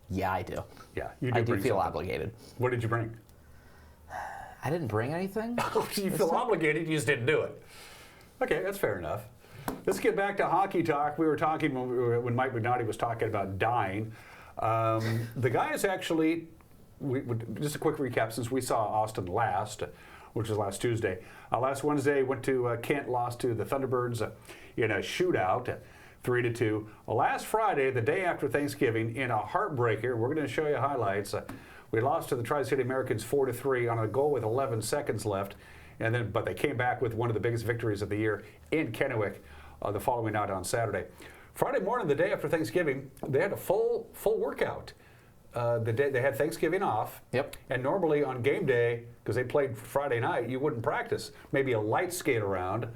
Speaker 2: yeah, I do.
Speaker 1: Yeah, you do.
Speaker 2: I do feel
Speaker 1: something.
Speaker 2: obligated.
Speaker 1: What did you bring?
Speaker 2: I didn't bring anything.
Speaker 1: You feel obligated, you just didn't do it. Okay, that's fair enough. Let's get back to Hockey Talk. We were talking when Mike McNaughty was talking about dying. The guy is actually, just a quick recap since we saw Austin last, which was last Tuesday. Last Wednesday, went to Kent, lost to the Thunderbirds in a shootout, 3-2. Last Friday, the day after Thanksgiving, in a heartbreaker, we're going to show you highlights. We lost to the Tri-City Americans 4-3 on a goal with 11 seconds left, but they came back with one of the biggest victories of the year in Kennewick the following night on Saturday. Friday morning, the day after Thanksgiving, they had a full workout. the day they had Thanksgiving off.
Speaker 2: Yep.
Speaker 1: And normally on game day, because they played Friday night, you wouldn't practice. Maybe a light skate around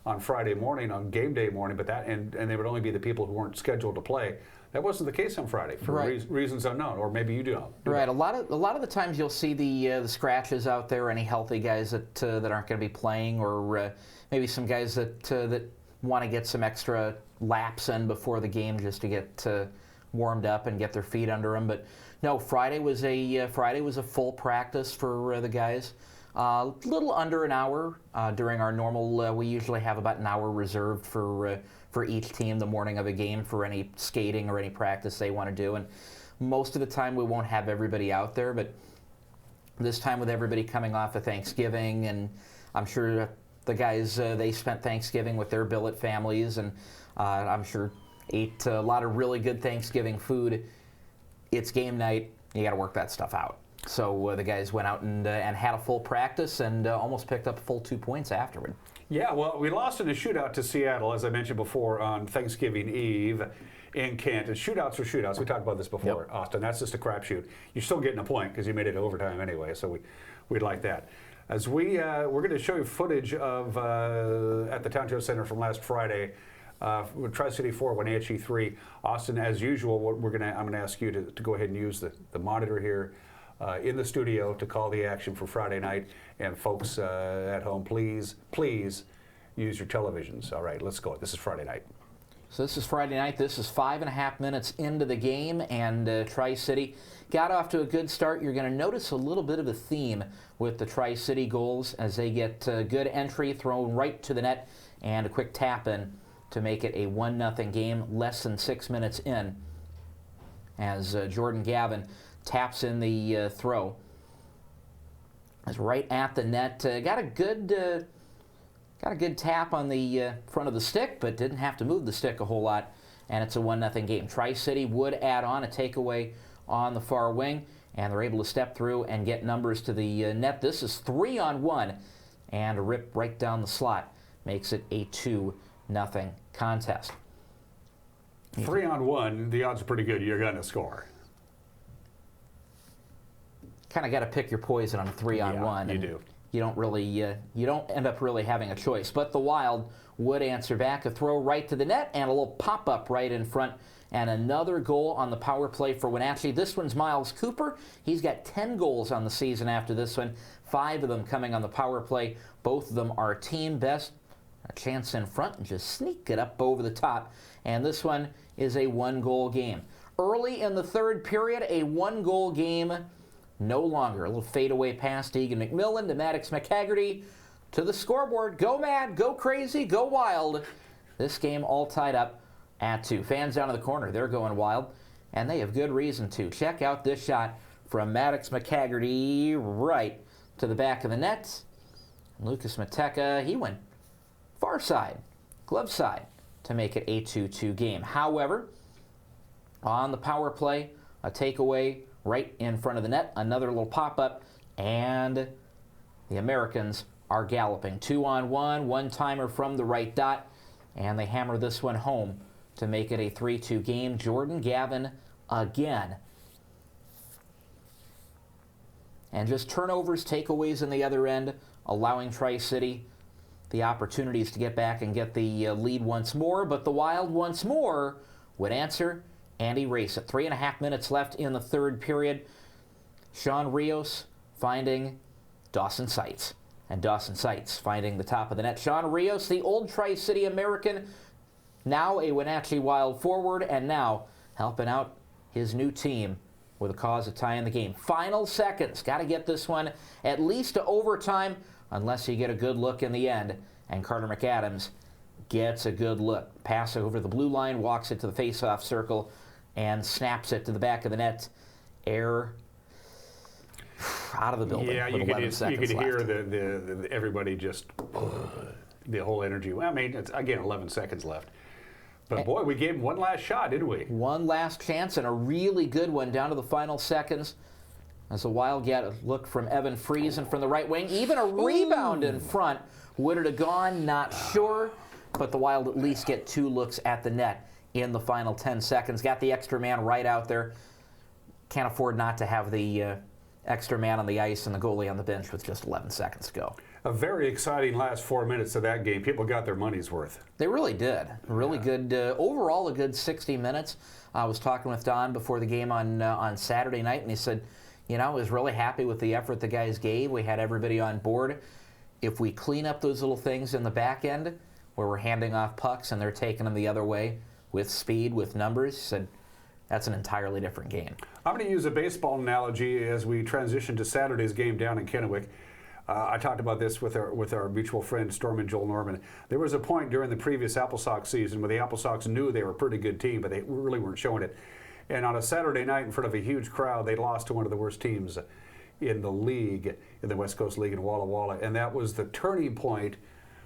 Speaker 1: on Friday morning, on game day morning, but that and they would only be the people who weren't scheduled to play. That wasn't the case on Friday for reasons unknown, or maybe you do know.
Speaker 2: Right. A lot of the times you'll see the scratches out there, any healthy guys that aren't going to be playing, or maybe some guys that want to get some extra laps in before the game just to get warmed up and get their feet under them. But no, Friday was a full practice for the guys. A little under an hour during our normal. We usually have about an hour reserved for each team the morning of a game for any skating or any practice they want to do. And most of the time we won't have everybody out there, but this time with everybody coming off of Thanksgiving, and I'm sure the guys, they spent Thanksgiving with their billet families, and I'm sure ate a lot of really good Thanksgiving food. It's game night. You got to work that stuff out. So the guys went out and had a full practice and almost picked up a full 2 points afterward.
Speaker 1: Yeah, well, we lost in a shootout to Seattle, as I mentioned before, on Thanksgiving Eve in Kent. And shootouts are shootouts. We talked about this before, Austin. That's just a crapshoot. You're still getting a point because you made it overtime anyway, so we'd like that. As we're going to show you footage of at the Township Center from last Friday, with Tri-City 4, Wenatchee 3. Austin, as usual, I'm going to ask you to go ahead and use the monitor here in the studio to call the action for Friday night. And folks at home, please use your televisions. All right, let's go. This is Friday night.
Speaker 2: So this is Friday night. This is 5.5 minutes into the game, and Tri-City got off to a good start. You're going to notice a little bit of a theme with the Tri-City goals as they get good entry thrown right to the net and a quick tap in to make it a 1-0 game less than 6 minutes in as Jordan Gavin taps in the throw. It's right at the net. Got a good tap on the front of the stick, but didn't have to move the stick a whole lot, and it's a 1-0 game. Tri-City would add on a takeaway on the far wing, and they're able to step through and get numbers to the net. This is 3-on-1, and a rip right down the slot makes it a 2-0 contest.
Speaker 1: 3-on-1, the odds are pretty good you're going to score.
Speaker 2: Kind of got to pick your poison on a 3-on-1.
Speaker 1: Yeah, you do.
Speaker 2: You don't really, you don't end up really having a choice. But the Wild would answer back, a throw right to the net and a little pop-up right in front. And another goal on the power play for Wenatchee. This one's Miles Cooper. He's got 10 goals on the season after this one, 5 of them coming on the power play. Both of them are team best. A chance in front and just sneak it up over the top. And this one is a 1-goal game. Early in the third period, a 1-goal game. No longer. A little fadeaway pass to Egan McMillan, to Maddox McHaggerty, to the scoreboard. Go Mad, go crazy, go Wild. This game all tied up at 2. Fans down in the corner, they're going wild, and they have good reason to. Check out this shot from Maddox McHaggerty right to the back of the net. Lucas Mateka, he went far side, glove side, to make it a 2-2 game. However, on the power play, a takeaway right in front of the net, another little pop-up, and the Americans are galloping. 2-on-1, one-timer from the right dot, and they hammer this one home to make it a 3-2 game. Jordan Gavin again. And just turnovers, takeaways in the other end, allowing Tri-City the opportunities to get back and get the lead once more, but the Wild once more would answer and erase it. 3.5 minutes left in the third period. Sean Rios finding Dawson Seitz. And Dawson Seitz finding the top of the net. Sean Rios, the old Tri-City American, now a Wenatchee Wild forward, and now helping out his new team with a cause of tying the game. Final seconds. Got to get this one at least to overtime, unless you get a good look in the end. And Carter McAdams gets a good look. Pass over the blue line, walks it to the face-off circle, and snaps it to the back of the net. Air out of the building.
Speaker 1: Yeah, you could hear the everybody just the whole energy. Well, I mean, it's again 11 seconds left. But boy, we gave him one last shot, didn't we?
Speaker 2: One last chance, and a really good one down to the final seconds. As the Wild get a look from Evan Friesen from the right wing. Even a rebound in front. Would it have gone? Not sure. But the Wild at least get 2 looks at the net in the final 10 seconds. Got the extra man right out there. can't afford not to have the extra man on the ice and the goalie on the bench with just 11 seconds to go.
Speaker 1: A very exciting last 4 minutes of that game. People got their money's worth.
Speaker 2: They really did. Really good. Overall, a good 60 minutes. I was talking with Don before the game on Saturday night, and he said, I was really happy with the effort the guys gave. We had everybody on board. If we clean up those little things in the back end where we're handing off pucks and they're taking them the other way with speed, with numbers, he said, that's an entirely different game.
Speaker 1: I'm going to use a baseball analogy as we transition to Saturday's game down in Kennewick. I talked about this with our mutual friend, Storm and Joel Norman. There was a point during the previous Apple Sox season where the Apple Sox knew they were a pretty good team, but they really weren't showing it. And on a Saturday night in front of a huge crowd, they lost to one of the worst teams in the league, in the West Coast League in Walla Walla. And that was the turning point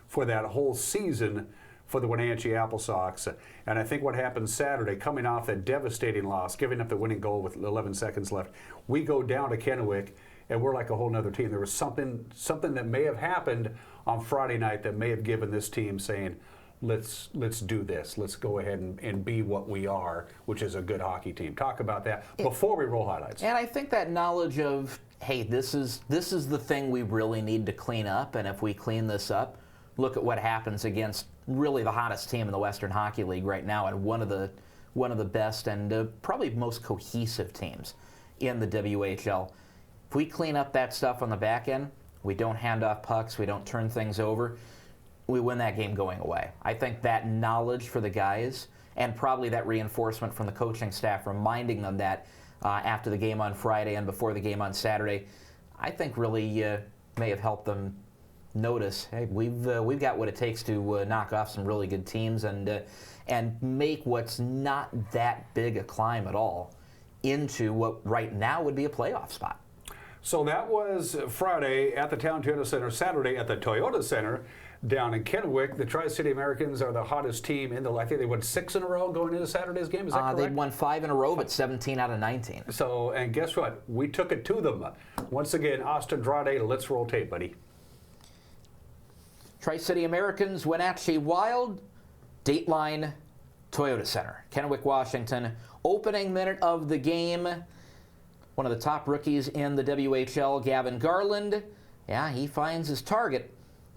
Speaker 1: for that whole season for the Wenatchee Apple Sox. And I think what happened Saturday, coming off that devastating loss, giving up the winning goal with 11 seconds left, we go down to Kennewick, and we're like a whole nother team. There was something that may have happened on Friday night that may have given this team saying, let's do this. Let's go ahead and be what we are, which is a good hockey team. Talk about that before we roll highlights.
Speaker 2: And I think that knowledge of, hey, this is the thing we really need to clean up, and if we clean this up, look at what happens against really the hottest team in the Western Hockey League right now, and one of the best and probably most cohesive teams in the WHL. If we clean up that stuff on the back end, we don't hand off pucks, we don't turn things over, we win that game going away. I think that knowledge for the guys, and probably that reinforcement from the coaching staff reminding them that after the game on Friday and before the game on Saturday, I think really may have helped them notice, hey, we've got what it takes to knock off some really good teams and make what's not that big a climb at all into what right now would be a playoff spot.
Speaker 1: So that was Friday at the Town Toyota Center, Saturday at the Toyota Center down in Kennewick. The Tri-City Americans are the hottest team in the league. I think they won 6 in a row going into Saturday's game. Is that correct?
Speaker 2: They'd won 5 in a row, but 17 out of 19.
Speaker 1: So, and guess what? We took it to them. Once again, Austin Drade, let's roll tape, buddy.
Speaker 2: Tri-City Americans, Wenatchee Wild, Dateline, Toyota Center, Kennewick, Washington. Opening minute of the game. One of the top rookies in the WHL, Gavin Garland. Yeah, he finds his target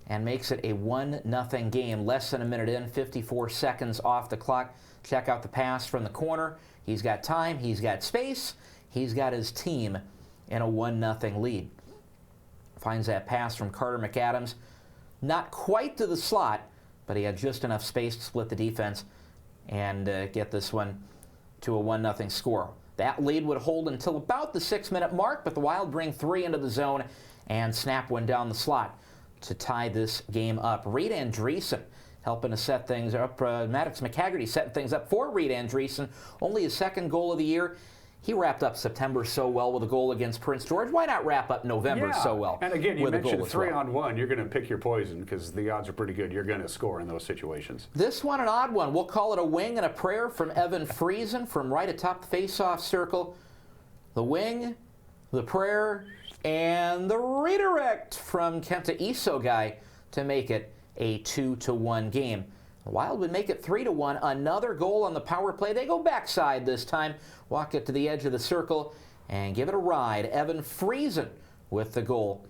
Speaker 2: and makes it a 1-0 game. Less than a minute in, 54 seconds off the clock. Check out the pass from the corner. He's got time, he's got space, he's got his team in a 1-0 lead. Finds that pass from Carter McAdams. Not quite to the slot, but he had just enough space to split the defense and get this one to a 1-0 score. That lead would hold until about the 6-minute mark, but the Wild bring 3 into the zone and snap one down the slot to tie this game up. Reed Andreessen helping to set things up. Maddox McHaggerty setting things up for Reed Andreessen. Only his 2nd goal of the year. He wrapped up September so well with a goal against Prince George. Why not wrap up November so well?
Speaker 1: And again, you
Speaker 2: with
Speaker 1: mentioned
Speaker 2: a goal as well?
Speaker 1: 3-on-1. You're going to pick your poison because the odds are pretty good. You're going to score in those situations.
Speaker 2: This one, an odd one. We'll call it a wing and a prayer from Evan Friesen from right atop the face-off circle. The wing, the prayer, and the redirect from Kenta Isogai to make it a 2-1 game. The Wild would make it 3-1. Another goal on the power play. They go backside this time. Walk it to the edge of the circle and give it a ride. Evan Friesen with the goal.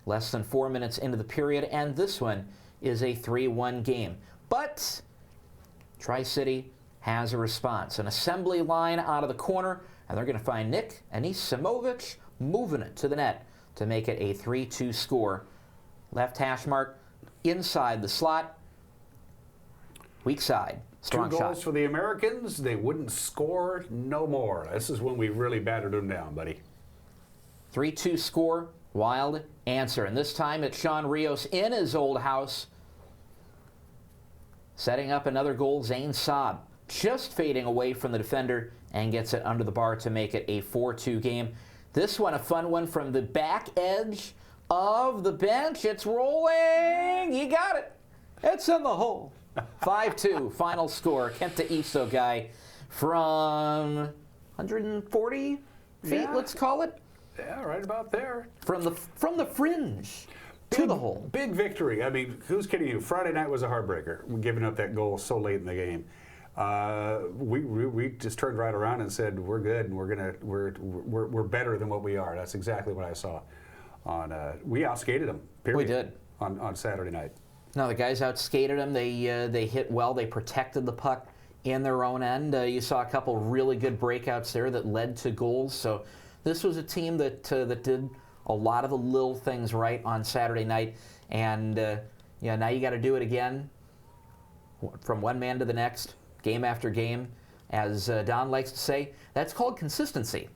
Speaker 2: Less than 4 minutes into the period, and this one is a 3-1 game. But Tri-City has a response. An assembly line out of the corner, and they're going to find Nick Anisimowicz moving it to the net to make it a 3-2 score. Left hash mark inside the slot. Weak side. Strong
Speaker 1: 2 goals
Speaker 2: shot.
Speaker 1: for the Americans. They wouldn't score no more. This is when we really battered them down, buddy.
Speaker 2: 3-2 score. Wild answer. And this time it's Sean Rios in his old house. Setting up another goal. Zane Saab just fading away from the defender and gets it under the bar to make it a 4-2 game. This one a fun one from the back edge of the bench. It's rolling. You got it. It's in the hole. 5-2 final score. Kenta Isogai from 140 feet, let's call it.
Speaker 1: Yeah, right about there.
Speaker 2: From the fringe to the hole.
Speaker 1: Big victory. I mean, who's kidding you? Friday night was a heartbreaker, giving up that goal so late in the game. we just turned right around and said we're good and we're better than what we are. That's exactly what I saw. We outskated them. Period,
Speaker 2: we did
Speaker 1: on Saturday night.
Speaker 2: No, the guys outskated them. They hit well. They protected the puck in their own end. You saw a couple really good breakouts there that led to goals. So this was a team that did a lot of the little things right on Saturday night. And now you got to do it again, from one man to the next, game after game. As Don likes to say, that's called consistency.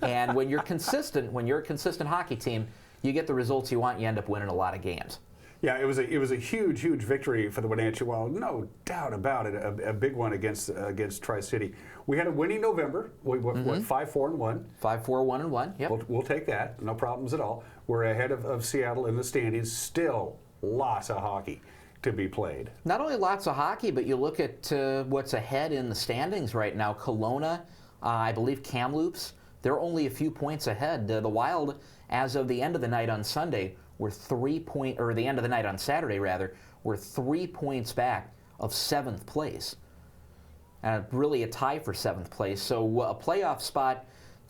Speaker 2: And when you're consistent, when you're a consistent hockey team, you get the results you want. You end up winning a lot of games.
Speaker 1: Yeah, it was a huge victory for the Wenatchee Wild, no doubt about it. A big one against Tri-City. We had a winning November. What 5-4-1.
Speaker 2: 5-4-1-1. Yep.
Speaker 1: We'll take that. No problems at all. We're ahead of Seattle in the standings. Still lots of hockey to be played.
Speaker 2: Not only lots of hockey, but you look at what's ahead in the standings right now. Kelowna, I believe Kamloops, they're only a few points ahead. The Wild, as of the end of the night on Sunday, were the end of the night on Saturday rather, were 3 points back of 7th place. Really a tie for 7th place. So a playoff spot,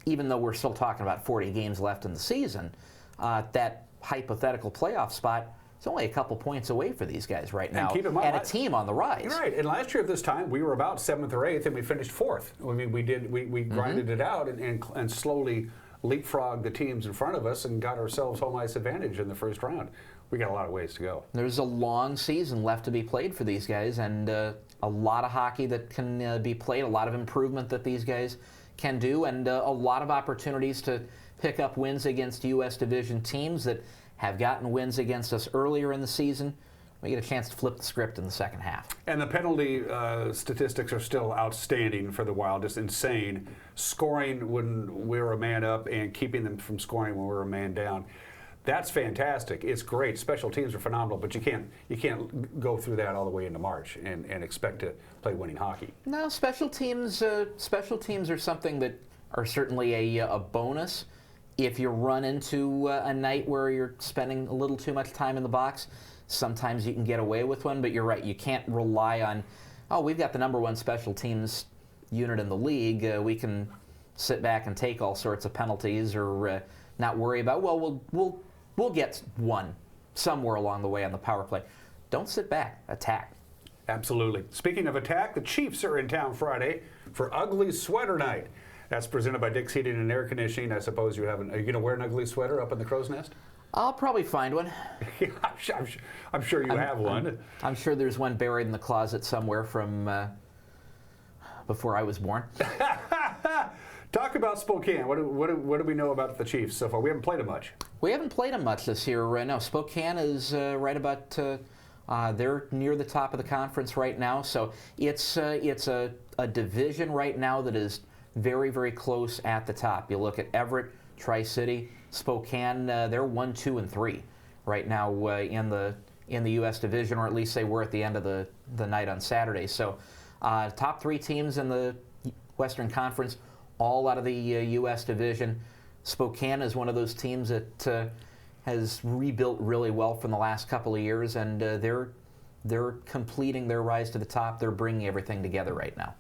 Speaker 2: even though we're still talking about 40 games left in the season, that hypothetical playoff spot, it's only a couple points away for these guys right now, and a team on the rise.
Speaker 1: Right, and last year at this time, we were about 7th or 8th, and we finished 4th. I mean, we grinded it out and slowly leapfrogged the teams in front of us and got ourselves home ice advantage in the first round. We got a lot of ways to go.
Speaker 2: There's a long season left to be played for these guys, and a lot of hockey that can be played, a lot of improvement that these guys can do, and a lot of opportunities to pick up wins against U.S. Division teams that have gotten wins against us earlier in the season. We get a chance to flip the script in the second half.
Speaker 1: And the penalty statistics are still outstanding for the Wild, just insane. Scoring when we're a man up and keeping them from scoring when we're a man down. That's fantastic. It's great. Special teams are phenomenal, but you can't go through that all the way into March and expect to play winning hockey.
Speaker 2: No, special teams are something that are certainly a bonus. If you run into a night where you're spending a little too much time in the box, sometimes you can get away with one, but you're right. You can't rely on, we've got the #1 special teams unit in the league. We can sit back and take all sorts of penalties or not worry about, we'll get one somewhere along the way on the power play. Don't sit back. Attack.
Speaker 1: Absolutely. Speaking of attack, the Chiefs are in town Friday for Ugly Sweater Night. That's presented by Dick's Heating and Air Conditioning. I suppose you haven't. Are you going to wear an ugly sweater up in the crow's nest?
Speaker 2: I'll probably find one.
Speaker 1: I'm sure you have one.
Speaker 2: I'm sure there's one buried in the closet somewhere from before I was born.
Speaker 1: Talk about Spokane. What do we know about the Chiefs so far? We haven't played them much.
Speaker 2: We haven't played them much this year. No, Spokane is right about. They're near the top of the conference right now. So it's a division right now that is very, very close at the top. You look at Everett, Tri-City, Spokane. They're 1, 2, and 3 right now in the U.S. division, or at least they were at the end of the night on Saturday. So top 3 teams in the Western Conference, all out of the U.S. division. Spokane is one of those teams that has rebuilt really well from the last couple of years, and they're completing their rise to the top. They're bringing everything together right now.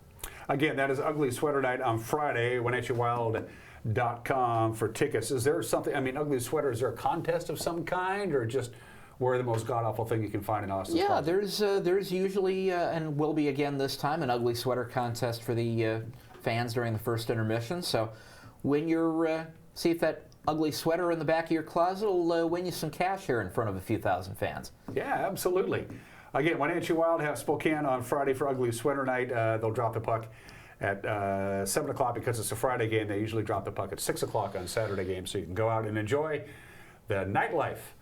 Speaker 1: Again, that is Ugly Sweater Night on Friday, WenatcheeWild.com for tickets. Is there something, Ugly Sweater, is there a contest of some kind, or just wear the most god-awful thing you can find in Austin?
Speaker 2: Yeah, there's usually, and will be again this time, an Ugly Sweater contest for the fans during the first intermission. So when you're, see if that ugly sweater in the back of your closet will win you some cash here in front of a few thousand fans.
Speaker 1: Yeah, absolutely. Again, Wenatchee Wild have Spokane on Friday for Ugly Sweater Night. They'll drop the puck at 7 o'clock because it's a Friday game. They usually drop the puck at 6 o'clock on Saturday games, so you can go out and enjoy the nightlife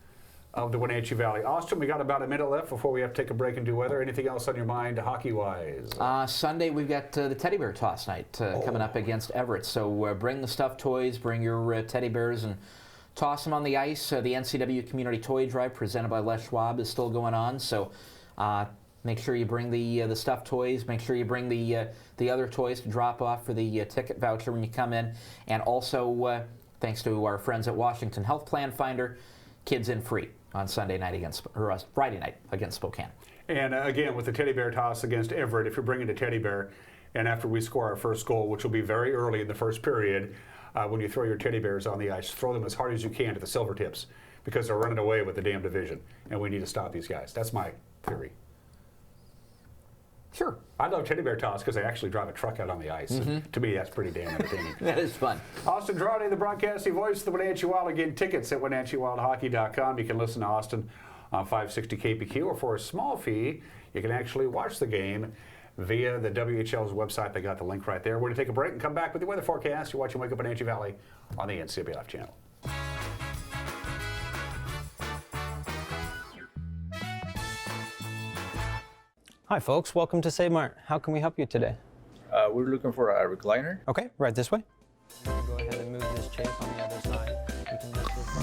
Speaker 1: of the Wenatchee Valley. Austin, we got about a minute left before we have to take a break and do weather. Anything else on your mind hockey-wise?
Speaker 2: Sunday, we've got the teddy bear toss night coming up against Everett. So bring the stuffed toys, bring your teddy bears, and toss them on the ice. The NCW Community Toy Drive presented by Les Schwab is still going on. So make sure you bring the stuffed toys. Make sure you bring the other toys to drop off for the ticket voucher when you come in. And also, thanks to our friends at Washington Health Plan Finder, kids in free on Friday night against Spokane.
Speaker 1: And again, with the teddy bear toss against Everett, if you're bringing a teddy bear, and after we score our first goal, which will be very early in the first period, when you throw your teddy bears on the ice, throw them as hard as you can to the silver tips, because they're running away with the damn division, and we need to stop these guys. That's my theory. Sure. I love teddy bear toss because they actually drive a truck out on the ice. To me, that's pretty damn entertaining.
Speaker 2: That is fun.
Speaker 1: Austin Drawday, the broadcasting voice of the Wenatchee Wild. Again, tickets at WenatcheeWildHockey.com. You can listen to Austin on 560 KPQ, or for a small fee, you can actually watch the game via the WHL's website. They got the link right there. We're going to take a break and come back with the weather forecast. You're watching Wake Up Wenatchee Valley on the NCWLIFE channel.
Speaker 4: Hi folks, welcome to Save Mart. How can we help you today?
Speaker 5: We're looking for a recliner.
Speaker 4: Okay, right this way. Go ahead and move this chase on the other side. We can lift this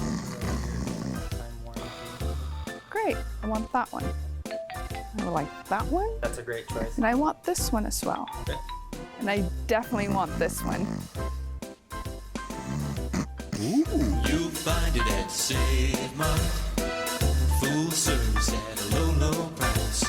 Speaker 4: up.
Speaker 6: Great, I want that one. I would like that one.
Speaker 4: That's a great choice.
Speaker 6: And I want this one as well.
Speaker 4: Okay.
Speaker 6: And I definitely want this one.
Speaker 7: Ooh. You'll find it at Save Mart. Full service at a low, low price.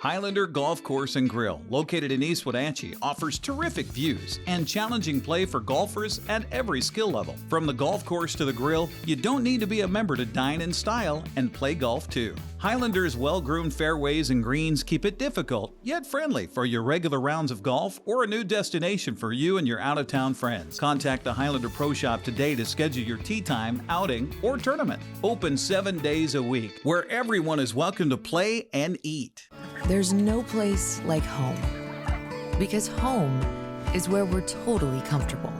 Speaker 8: Highlander Golf Course and Grill, located in East Wenatchee, offers terrific views and challenging play for golfers at every skill level. From the golf course to the grill, you don't need to be a member to dine in style and play golf too. Highlander's well-groomed fairways and greens keep it difficult, yet friendly for your regular rounds of golf or a new destination for you and your out-of-town friends. Contact the Highlander Pro Shop today to schedule your tee time, outing, or tournament. Open 7 days a week, where everyone is welcome to play and eat.
Speaker 25: There's no place like home, because home is where we're totally comfortable.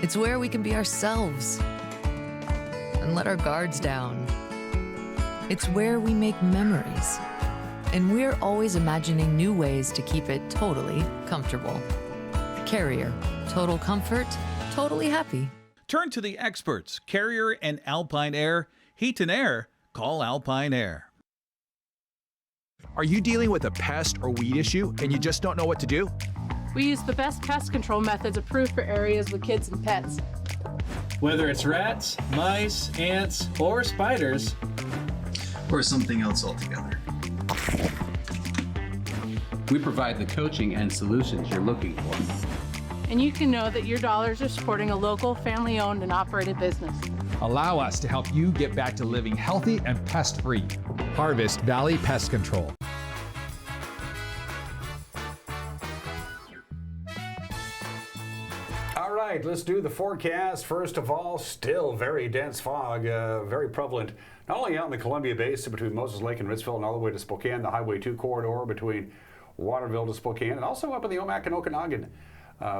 Speaker 25: It's where we can be ourselves and let our guards down. It's where we make memories, and we're always imagining new ways to keep it totally comfortable. Carrier, total comfort, totally happy.
Speaker 8: Turn to the experts, Carrier and Alpine Air. Heat and air, call Alpine Air.
Speaker 26: Are you dealing with a pest or weed issue and you just don't know what to do?
Speaker 27: We use the best pest control methods approved for areas with kids and pets.
Speaker 28: Whether it's rats, mice, ants, or spiders,
Speaker 29: or something else altogether, we provide the coaching and solutions you're looking for.
Speaker 27: And you can know that your dollars are supporting a local, family-owned and operated business.
Speaker 30: Allow us to help you get back to living healthy and pest-free. Harvest Valley Pest Control.
Speaker 1: All right, let's do the forecast. First of all, still very dense fog, very prevalent, not only out in the Columbia Basin between Moses Lake and Ritzville and all the way to Spokane, the Highway 2 corridor between Waterville to Spokane, and also up in the Omak and Okanagan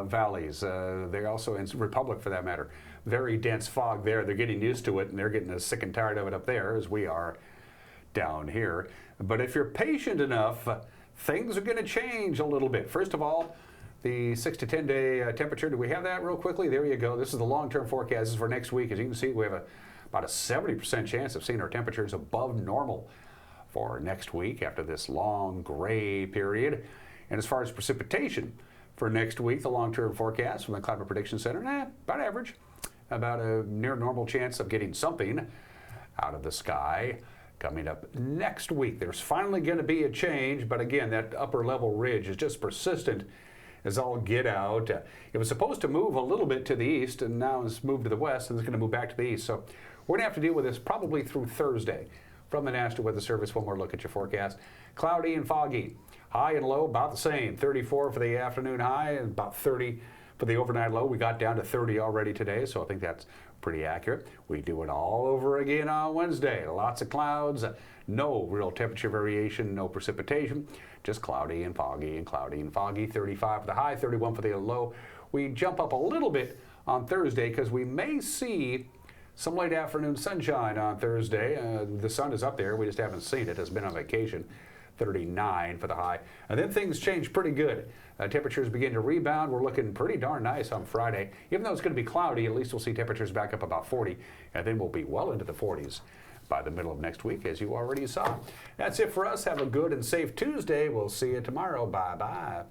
Speaker 1: valleys. They're also in Republic, for that matter. Very dense fog there. They're getting used to it, and they're getting as sick and tired of it up there as we are down here. But if you're patient enough, things are going to change a little bit. First of all, the 6 to 10 day temperature. Do we have that real quickly? There you go. This is the long-term forecast. This is for next week. As you can see, we have about a 70% chance of seeing our temperatures above normal for next week after this long gray period. And as far as precipitation for next week, the long-term forecast from the Climate Prediction Center, about average. About a near normal chance of getting something out of the sky coming up next week. There's finally going to be a change, but again, that upper level ridge is just persistent as all get out. It was supposed to move a little bit to the east, and now it's moved to the west, and it's going to move back to the east. So we're going to have to deal with this probably through Thursday. From the National Weather Service, one more look at your forecast. Cloudy and foggy. High and low about the same. 34 for the afternoon high and about 30 for the overnight low. We got down to 30 already today, so I think that's pretty accurate. We do it all over again on Wednesday. Lots of clouds, no real temperature variation, no precipitation, just cloudy and foggy and cloudy and foggy. 35 for the high, 31 for the low. We jump up a little bit on Thursday because we may see some late afternoon sunshine on Thursday. The sun is up there. We just haven't seen it. It's been on vacation. 39 for the high. And then things change pretty good. Temperatures begin to rebound. We're looking pretty darn nice on Friday. Even though it's going to be cloudy, at least we'll see temperatures back up about 40. And then we'll be well into the 40s by the middle of next week, as you already saw. That's it for us. Have a good and safe Tuesday. We'll see you tomorrow. Bye-bye.